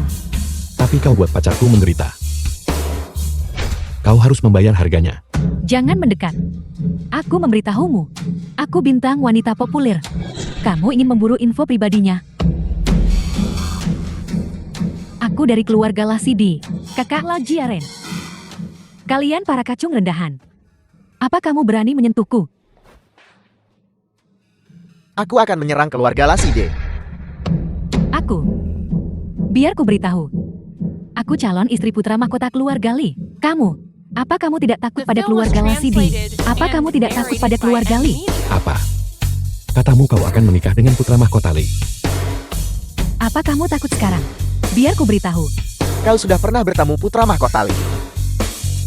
Tapi kau buat pacarku menderita. Kau harus membayar harganya. Jangan mendekat. Aku memberitahumu. Aku bintang wanita populer. Kamu ingin memburu info pribadinya. Aku dari keluarga Lasidi, kakak Lajiaren. Kalian para kacung rendahan. Apa kamu berani menyentuhku? Aku akan menyerang keluarga Laside. Aku. Biar ku beritahu. Aku calon istri putra mahkota keluarga Li. Kamu. Apa kamu tidak takut The pada film was keluarga Lasidi? translated Apa and kamu tidak takut pada narrated by keluarga M. Li? Media. Apa? Katamu kau akan menikah dengan putra mahkota Li. Apa kamu takut sekarang? Biar ku beritahu. Kau sudah pernah bertemu putra mahkota Li.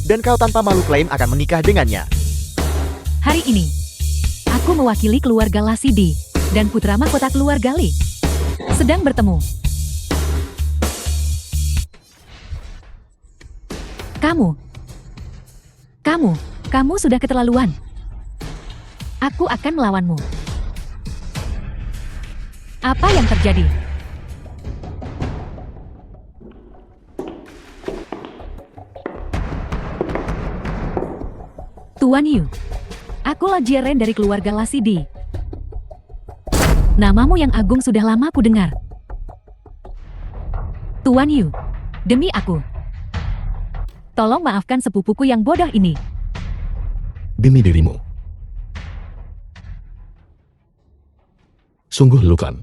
Dan kau tanpa malu klaim akan menikah dengannya. Hari ini, aku mewakili keluarga Lasidi dan putra mahkota keluarga Li sedang bertemu. Kamu sudah keterlaluan. Aku akan melawanmu. Apa yang terjadi? Tuan Yu, aku Lajiaren dari keluarga Lasidi. Namamu yang agung sudah lama ku dengar. Tuan Yu, demi aku. Tolong maafkan sepupuku yang bodoh ini. Demi dirimu. Sungguh Lukan.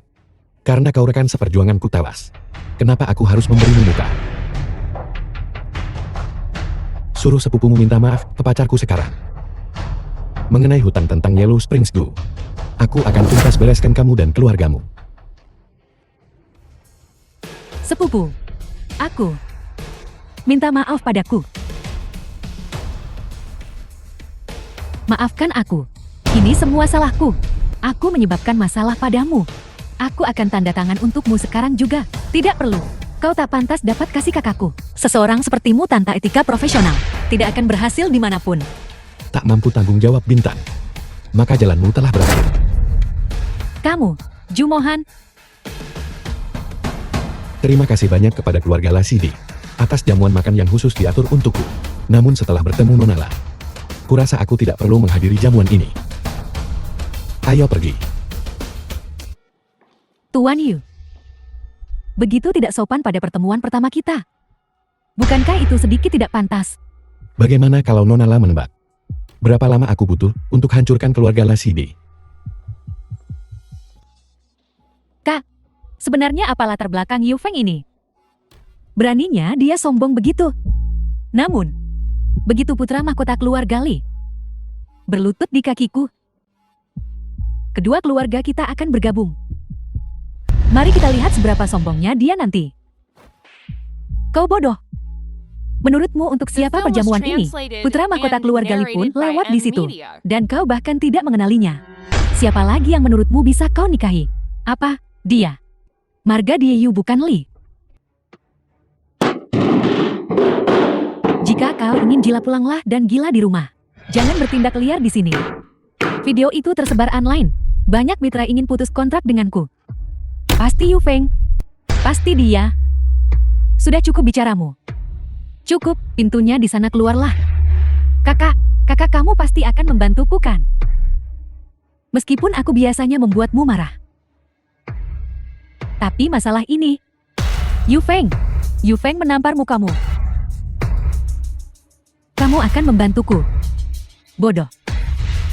Karena kau rekan seperjuanganku tewas. Kenapa aku harus memberimu muka? Suruh sepupumu minta maaf ke pacarku sekarang. Mengenai hutang tentang Yellow Springs Gu, aku akan tuntas bereskan kamu dan keluargamu. Sepupu, aku minta maaf padaku. Maafkan aku. Ini semua salahku. Aku menyebabkan masalah padamu. Aku akan tanda tangan untukmu sekarang juga. Tidak perlu. Kau tak pantas dapat kasih kakakku. Seseorang sepertimu tanpa etika profesional tidak akan berhasil dimanapun. Tak mampu tanggung jawab Bintang. Maka jalanmu telah berakhir. Kamu, Jumohan, Terima kasih banyak kepada keluarga Lasidi atas jamuan makan yang khusus diatur untukku. Namun setelah bertemu Nonala, kurasa aku tidak perlu menghadiri jamuan ini. Ayo pergi. Tuan Yu. Begitu tidak sopan pada pertemuan pertama kita. Bukankah itu sedikit tidak pantas? Bagaimana kalau Nonala menebak? Berapa lama aku butuh untuk hancurkan keluarga Lasidi? Kak, sebenarnya apa latar belakang Yu Feng ini? Beraninya dia sombong begitu. Namun, begitu putra mahkota keluarga Li berlutut di kakiku, kedua keluarga kita akan bergabung. Mari kita lihat seberapa sombongnya dia nanti. Kau bodoh. Menurutmu untuk siapa The film was perjamuan ini? translated Putra mahkota and keluarga Li pun narrated by lewat M. di situ. Media. Dan kau bahkan tidak mengenalinya. Siapa lagi yang menurutmu bisa kau nikahi? Apa? Dia. Marga Dieyu bukan Li. Jika kau ingin gila pulanglah dan gila di rumah. Jangan bertindak liar di sini. Video itu tersebar online. Banyak mitra ingin putus kontrak denganku. Pasti Yu Feng. Pasti dia. Sudah cukup bicaramu. Cukup, pintunya di sana keluarlah. Kakak kamu pasti akan membantuku kan? Meskipun aku biasanya membuatmu marah. Tapi masalah ini, Yu Feng menampar mukamu. Kamu akan membantuku. Bodoh.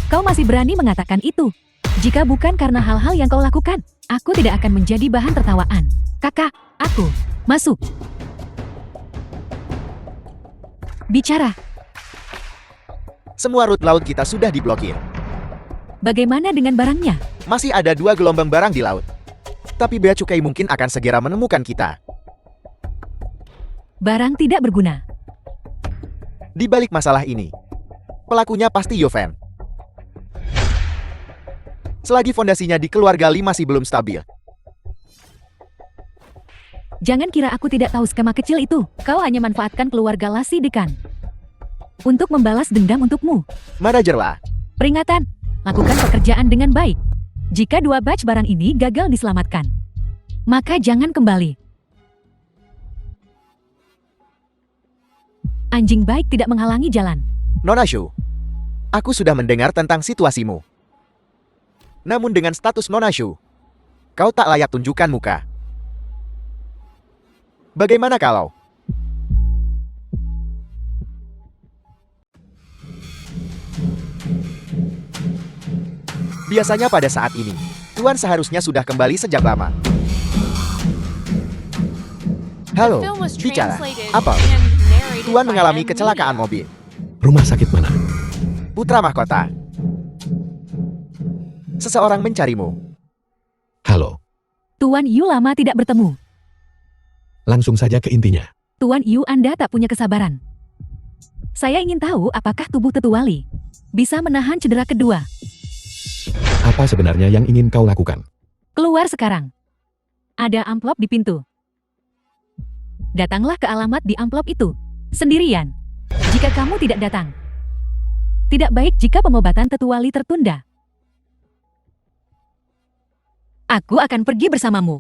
Kau masih berani mengatakan itu. Jika bukan karena hal-hal yang kau lakukan, aku tidak akan menjadi bahan tertawaan. Kakak, aku masuk. Bicara. Semua rute laut kita sudah diblokir. Bagaimana dengan barangnya? Masih ada 2 gelombang barang di laut. Tapi bea cukai mungkin akan segera menemukan kita. Barang tidak berguna. Di balik masalah ini, pelakunya pasti Yoven. Selagi fondasinya di keluarga Lee masih belum stabil. Jangan kira aku tidak tahu skema kecil itu. Kau hanya manfaatkan keluarga Lasi Dekan untuk membalas dendam untukmu. Manajerlah. Peringatan, lakukan pekerjaan dengan baik. Jika 2 batch barang ini gagal diselamatkan, maka jangan kembali. Anjing baik tidak menghalangi jalan. Nona Shu, aku sudah mendengar tentang situasimu. Namun dengan status Nona Shu, kau tak layak tunjukkan muka. Bagaimana kalau biasanya pada saat ini, Tuan seharusnya sudah kembali sejak lama. Halo, The film was bicara. translated Apa? and narrated Tuan by mengalami M. kecelakaan Media. mobil. Rumah sakit mana? Putra mahkota. Seseorang mencarimu. Halo. Tuan Yu lama tidak bertemu. Langsung saja ke intinya. Tuan Yu, Anda tak punya kesabaran. Saya ingin tahu apakah tubuh Tetua Lee bisa menahan cedera kedua. Apa sebenarnya yang ingin kau lakukan? Keluar sekarang. Ada amplop di pintu. Datanglah ke alamat di amplop itu. Sendirian. Jika kamu tidak datang. Tidak baik jika pengobatan Tetua Lee tertunda. Aku akan pergi bersamamu.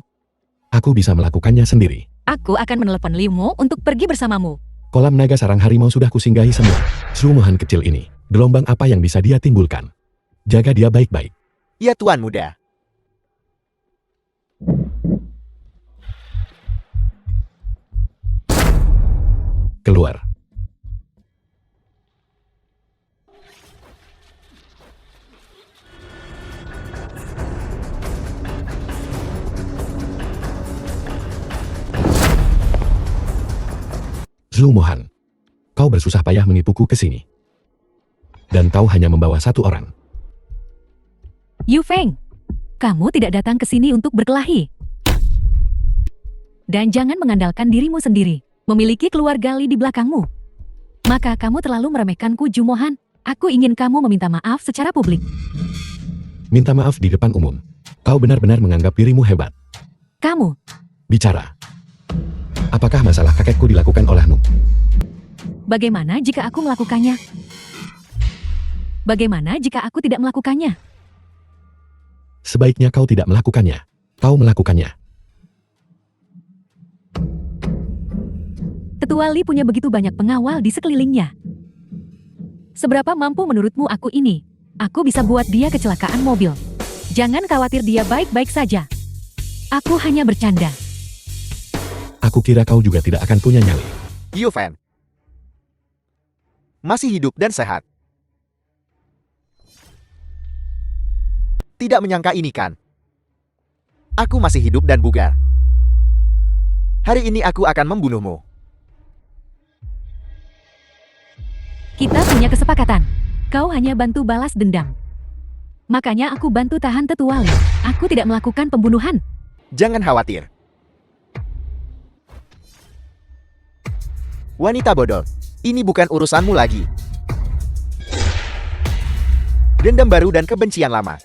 Aku bisa melakukannya sendiri. Aku akan menelepon Liu Mo untuk pergi bersamamu. Kolam naga sarang harimau sudah kusinggahi semua. Serumahan kecil ini, gelombang apa yang bisa dia timbulkan? Jaga dia baik-baik. Ya Tuan Muda. Keluar. Zhu Mohan, kau bersusah payah menipuku ke sini. Dan kau hanya membawa 1 orang. Yu Feng, kamu tidak datang ke sini untuk berkelahi. Dan jangan mengandalkan dirimu sendiri, memiliki keluarga Lee di belakangmu. Maka kamu terlalu meremehkanku, Zhu Mohan. Aku ingin kamu meminta maaf secara publik. Minta maaf di depan umum. Kau benar-benar menganggap dirimu hebat. Kamu, Bicara. Apakah masalah kakekku dilakukan olehmu? bagaimana jika aku melakukannya? Bagaimana jika aku tidak melakukannya? Sebaiknya kau tidak melakukannya. Kau melakukannya. Tetua Lee punya begitu banyak pengawal di sekelilingnya. Seberapa mampu menurutmu aku ini? Aku bisa buat dia kecelakaan mobil. Jangan khawatir, dia baik-baik saja. Aku hanya bercanda. Aku kira kau juga tidak akan punya nyali. Yoven. Masih hidup dan sehat. Tidak menyangka ini kan? Aku masih hidup dan bugar. Hari ini aku akan membunuhmu. Kita punya kesepakatan. Kau hanya bantu balas dendam. Makanya aku bantu tahan Tetua Lee. Aku tidak melakukan pembunuhan. Jangan khawatir. Wanita bodoh, ini bukan urusanmu lagi. Dendam baru dan kebencian lama.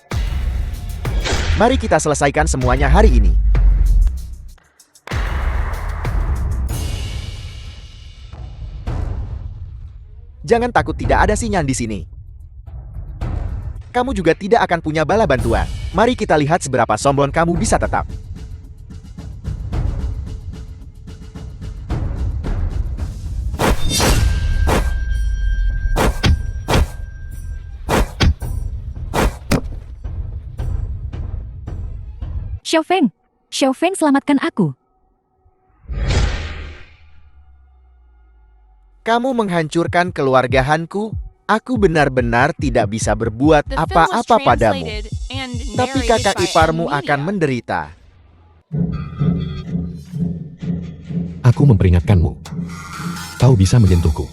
Mari kita selesaikan semuanya hari ini. Jangan takut, tidak ada Sinyan di sini. Kamu juga tidak akan punya bala bantuan. Mari kita lihat seberapa sombong kamu bisa tetap. Xiao Feng, selamatkan aku. Kamu menghancurkan keluargahanku. Aku benar-benar tidak bisa berbuat The film was apa-apa padamu. translated and Tapi narrated kakak by iparmu M. akan Media. menderita. Aku memperingatkanmu. Kau bisa menyentuhku.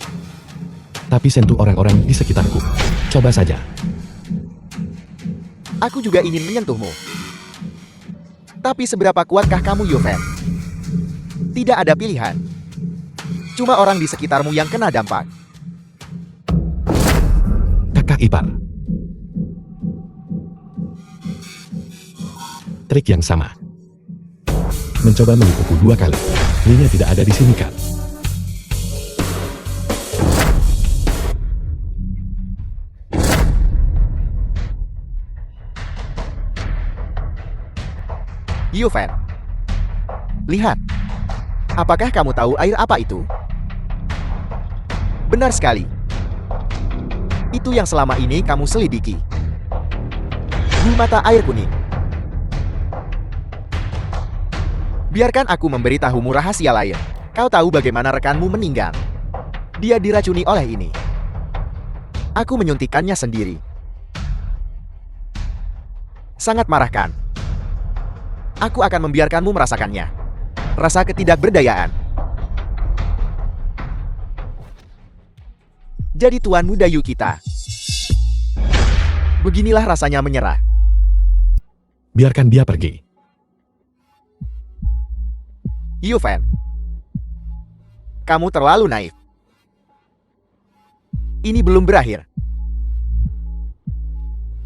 Tapi sentuh orang-orang di sekitarku. Coba saja. Aku juga ingin menyentuhmu. Tapi seberapa kuatkah kamu, Yuven? Tidak ada pilihan. Cuma orang di sekitarmu yang kena dampak. Kakak ipar. Trik yang sama. Mencoba menipuku 2 kali. Linya tidak ada di sini kan? Yuven. Lihat. Apakah kamu tahu air apa itu? Benar sekali. Itu yang selama ini kamu selidiki. Gul mata air kuning. Biarkan aku memberitahumu rahasia lain. Kau tahu bagaimana rekanmu meninggal. Dia diracuni oleh ini. Aku menyuntikkannya sendiri. Sangat marah kan? Aku akan membiarkanmu merasakannya. Rasa ketidakberdayaan. Jadi tuan muda Yu kita. Beginilah rasanya menyerah. Biarkan dia pergi. Yuven. Kamu terlalu naif. Ini belum berakhir.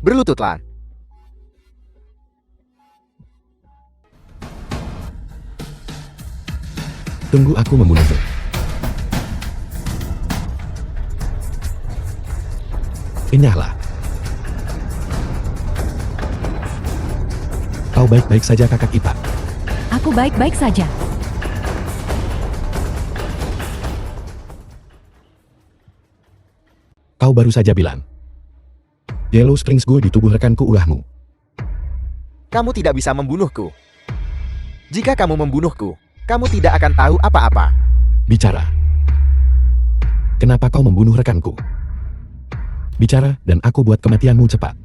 Berlututlah. Tunggu aku membunuhmu. Enyahlah. Kau baik-baik saja kakak ipar. Aku baik-baik saja. Kau baru saja bilang. Yellow Springs Go di tubuh rekanku ulahmu. Kamu tidak bisa membunuhku. Jika kamu membunuhku, kamu tidak akan tahu apa-apa. Bicara. Kenapa kau membunuh rekanku? Bicara dan aku buat kematianmu cepat.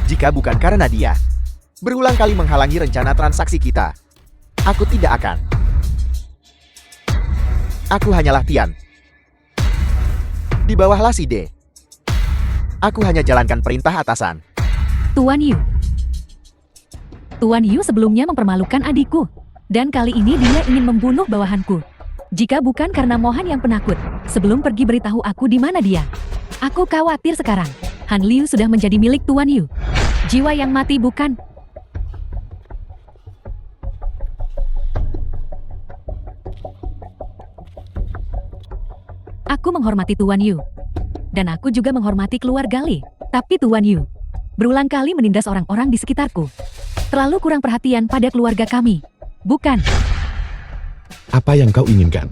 Jika bukan karena dia berulang kali menghalangi rencana transaksi kita, aku tidak akan. Aku hanyalah Tian. Di bawah Laside. Aku hanya jalankan perintah atasan. Tuan Yu. Tuan Yu sebelumnya mempermalukan adikku. Dan kali ini dia ingin membunuh bawahanku. Jika bukan karena Mohan yang penakut, sebelum pergi beritahu aku di mana dia. Aku khawatir sekarang. Han Liu sudah menjadi milik Tuan Yu. Jiwa yang mati bukan. Aku menghormati Tuan Yu. Dan aku juga menghormati keluarga Li. Tapi Tuan Yu berulang kali menindas orang-orang di sekitarku. Terlalu kurang perhatian pada keluarga kami. Bukan. Apa yang kau inginkan?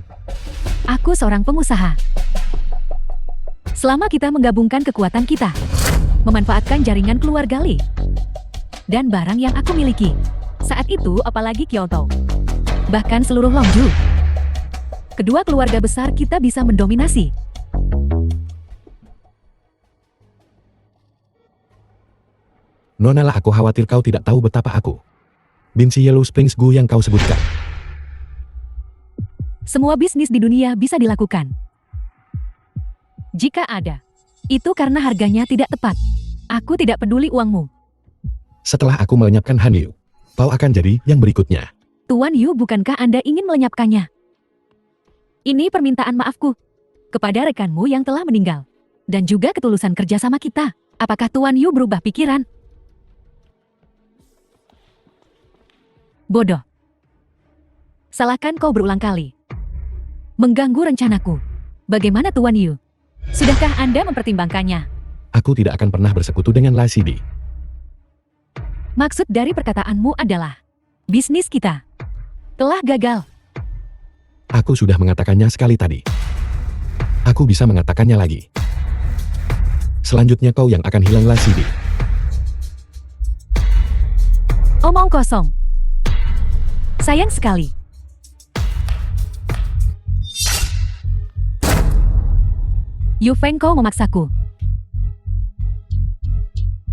Aku seorang pengusaha. Selama kita menggabungkan kekuatan kita, memanfaatkan jaringan keluarga Li, dan barang yang aku miliki, saat itu apalagi Kyoto, bahkan seluruh Longju, kedua keluarga besar kita bisa mendominasi. Nonalah aku khawatir kau tidak tahu betapa aku benci Yellow Springs Go yang kau sebutkan. Semua bisnis di dunia bisa dilakukan. Jika ada, itu karena harganya tidak tepat. Aku tidak peduli uangmu. Setelah aku melenyapkan Han Liu, kau akan jadi yang berikutnya. Tuan Yu, bukankah Anda ingin melenyapkannya? Ini permintaan maafku kepada rekanmu yang telah meninggal. Dan juga ketulusan kerjasama kita. Apakah Tuan Yu berubah pikiran? Bodoh. Salahkan kau berulang kali. Mengganggu rencanaku. Bagaimana Tuan Yu? Sudahkah Anda mempertimbangkannya? Aku tidak akan pernah bersekutu dengan Lasidi. Maksud dari perkataanmu adalah bisnis kita telah gagal. Aku sudah mengatakannya sekali tadi. Aku bisa mengatakannya lagi. Selanjutnya kau yang akan hilang Lasidi. Omong kosong. Sayang sekali. Yu Feng, kau memaksaku.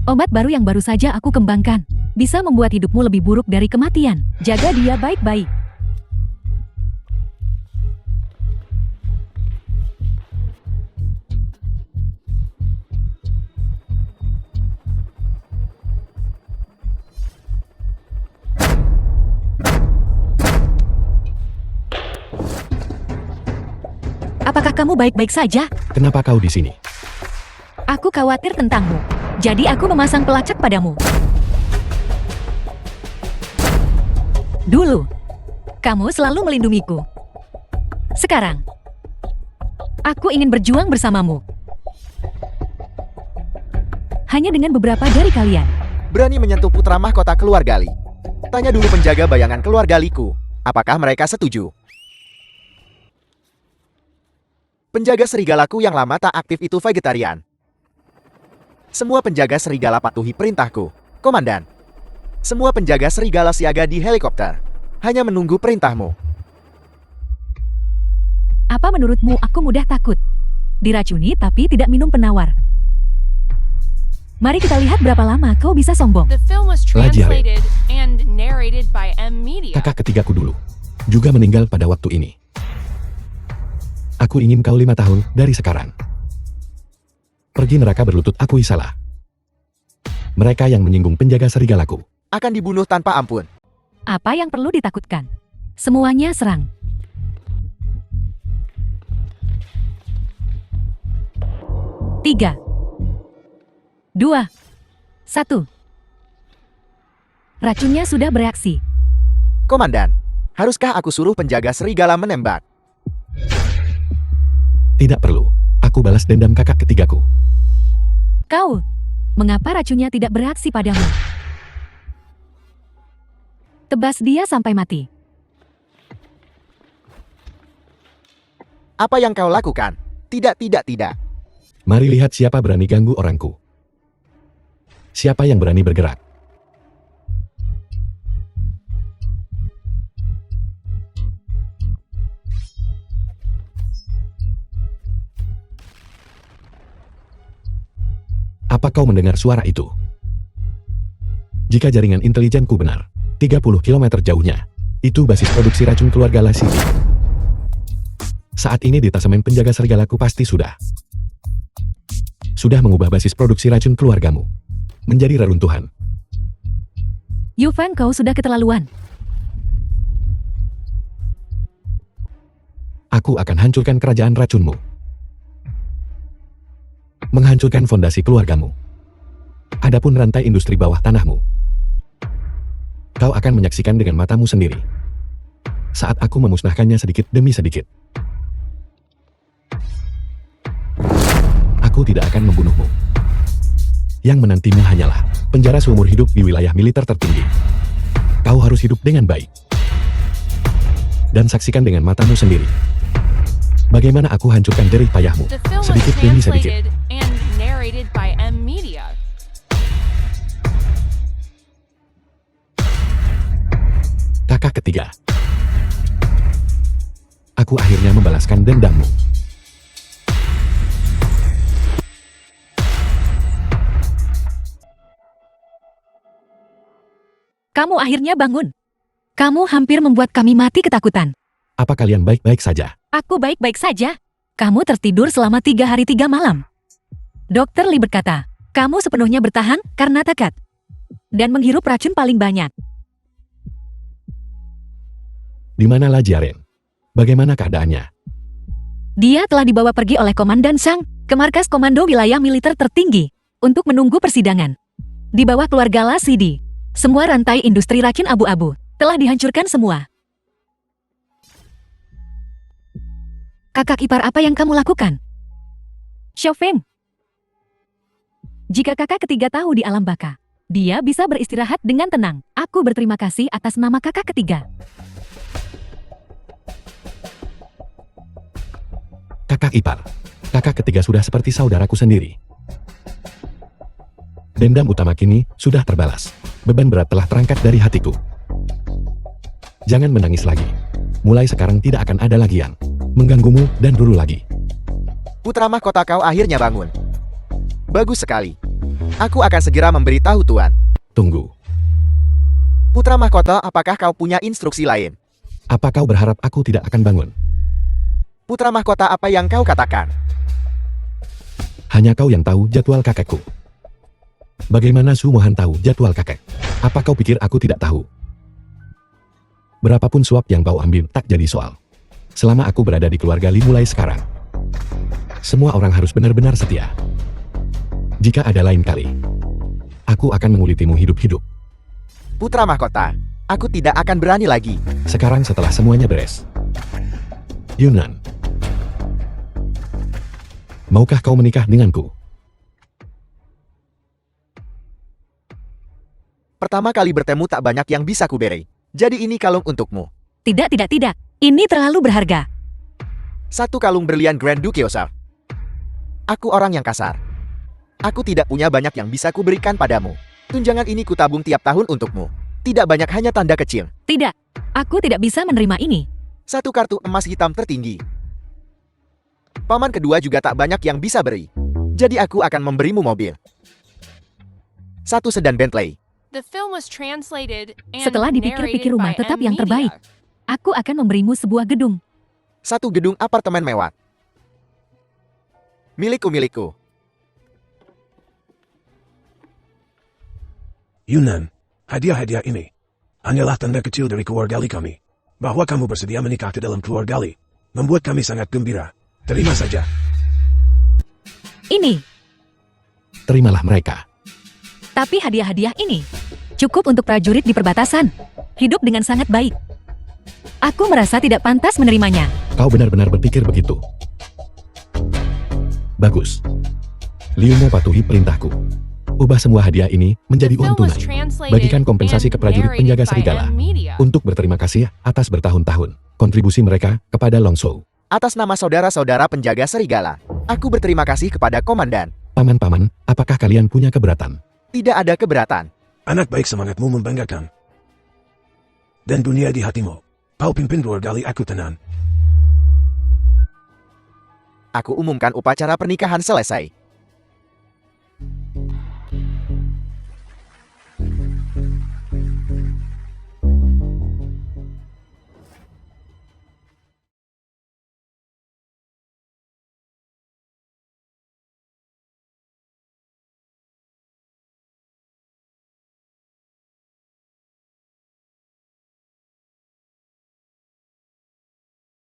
Obat baru yang baru saja aku kembangkan bisa membuat hidupmu lebih buruk dari kematian. Jaga dia baik-baik. kamu baik-baik saja? Kenapa kau di sini? Aku khawatir tentangmu. Jadi aku memasang pelacak padamu. Dulu, kamu selalu melindungiku. Sekarang, aku ingin berjuang bersamamu. Hanya dengan beberapa dari kalian. Berani menyentuh putra mahkota keluarga Li. Tanya dulu penjaga bayangan keluarga Liku. Apakah mereka setuju? Penjaga serigalaku yang lama tak aktif itu vegetarian. Semua penjaga serigala patuhi perintahku, Komandan. Semua penjaga serigala siaga di helikopter. Hanya menunggu perintahmu. Apa menurutmu aku mudah takut? Diracuni tapi tidak minum penawar. Mari kita lihat berapa lama kau bisa sombong. The film was Lagi, Ale. translated and narrated by M Media. Kakak ketigaku dulu. Juga meninggal pada waktu ini. Aku ingin kau 5 tahun dari sekarang. Pergi neraka berlutut akui salah. Mereka yang menyinggung penjaga serigalaku. Akan dibunuh tanpa ampun. Apa yang perlu ditakutkan? Semuanya serang. Tiga, 2, 1. Racunnya sudah bereaksi. Komandan, haruskah aku suruh penjaga serigala menembak? Tidak perlu. Aku balas dendam kakak ketigaku. Kau, mengapa racunnya tidak bereaksi padamu? Tebas dia sampai mati. Apa yang kau lakukan? Tidak. Mari lihat siapa berani ganggu orangku. Siapa yang berani bergerak? Apa kau mendengar suara itu? Jika jaringan intelijenku benar, 30 km jauhnya, itu basis produksi racun keluarga Lasidi. Saat ini detasemen penjaga serigalaku pasti sudah mengubah basis produksi racun keluargamu menjadi reruntuhan. Yuvan, kau sudah keterlaluan. Aku akan hancurkan kerajaan racunmu. Menghancurkan fondasi keluargamu. Adapun rantai industri bawah tanahmu, kau akan menyaksikan dengan matamu sendiri. Saat aku memusnahkannya sedikit demi sedikit. Aku tidak akan membunuhmu. Yang menantimu hanyalah penjara seumur hidup di wilayah militer tertinggi. Kau harus hidup dengan baik. Dan saksikan dengan matamu sendiri bagaimana aku hancurkan jerih payahmu The film was sedikit demi sedikit. translated and narrated by M Media. Kakak ketiga. Aku akhirnya membalaskan dendammu. Kamu akhirnya bangun. Kamu hampir membuat kami mati ketakutan. Apa kalian baik-baik saja? Aku baik-baik saja. Kamu tertidur selama 3 hari 3 malam. Dokter Lee berkata, kamu sepenuhnya bertahan karena takat. Dan menghirup racun paling banyak. Di mana Jaren? Bagaimana keadaannya? Dia telah dibawa pergi oleh Komandan Sang ke markas komando wilayah militer tertinggi untuk menunggu persidangan. Di bawah keluarga Lasidi, semua rantai industri racun abu-abu telah dihancurkan semua. Kakak ipar, apa yang kamu lakukan? Xiaofeng. Jika kakak ketiga tahu di alam baka, dia bisa beristirahat dengan tenang. Aku berterima kasih atas nama kakak ketiga. Kakak ipar. Kakak ketiga sudah seperti saudaraku sendiri. Dendam utama kini sudah terbalas. Beban berat telah terangkat dari hatiku. Jangan menangis lagi. Mulai sekarang tidak akan ada lagi yang mengganggumu dan dulu lagi. Putra mahkota kau akhirnya bangun. Bagus sekali. Aku akan segera memberitahu Tuan. Tunggu. Putra mahkota, apakah kau punya instruksi lain? Apa kau berharap aku tidak akan bangun? Putra mahkota, apa yang kau katakan? Hanya kau yang tahu jadwal kakekku. Bagaimana Su Mohan tahu jadwal kakek? Apa kau pikir aku tidak tahu? Berapapun suap yang kau ambil tak jadi soal. Selama aku berada di keluarga Li mulai sekarang, Semua orang harus benar-benar setia. Jika ada lain kali, aku akan mengulitimu hidup-hidup. Putra mahkota, aku tidak akan berani lagi. Sekarang setelah semuanya beres. Yunan, maukah kau menikah denganku? Pertama kali bertemu tak banyak yang bisa kuberi. Jadi ini kalung untukmu. Tidak, tidak, tidak. Ini terlalu berharga. 1 kalung berlian Grand Duke Yosef. Aku orang yang kasar. Aku tidak punya banyak yang bisa kuberikan padamu. Tunjangan ini kutabung tiap tahun untukmu. Tidak banyak, hanya tanda kecil. Tidak, aku tidak bisa menerima ini. 1 kartu emas hitam tertinggi. Paman kedua juga tak banyak yang bisa beri. Jadi aku akan memberimu mobil. 1 sedan Bentley. The film was translated and Setelah dipikir-pikir rumah narrated by tetap M yang terbaik. Media. Aku akan memberimu sebuah gedung. 1 gedung apartemen mewah. Milikku. Yunan, hadiah-hadiah ini hanyalah tanda kecil dari keluarga kami. Bahwa kamu bersedia menikah ke dalam keluarga membuat kami sangat gembira. Terima saja. Ini, Terimalah mereka. tapi hadiah-hadiah ini cukup untuk prajurit di perbatasan. Hidup dengan sangat baik. Aku merasa tidak pantas menerimanya. Kau benar-benar berpikir begitu. Bagus. Liu mau patuhi perintahku. Ubah semua hadiah ini menjadi The uang film was tunai. translated Bagikan kompensasi and ke prajurit narrated penjaga by serigala. M Media. Untuk berterima kasih atas bertahun-tahun kontribusi mereka kepada Longshou. Atas nama saudara-saudara penjaga serigala, aku berterima kasih kepada komandan. Paman-paman, apakah kalian punya keberatan? Tidak ada keberatan. Anak baik, semangatmu membanggakan. Dan dunia di hatimu. Kau pimpin keluarga aku tenang. Aku umumkan upacara pernikahan selesai.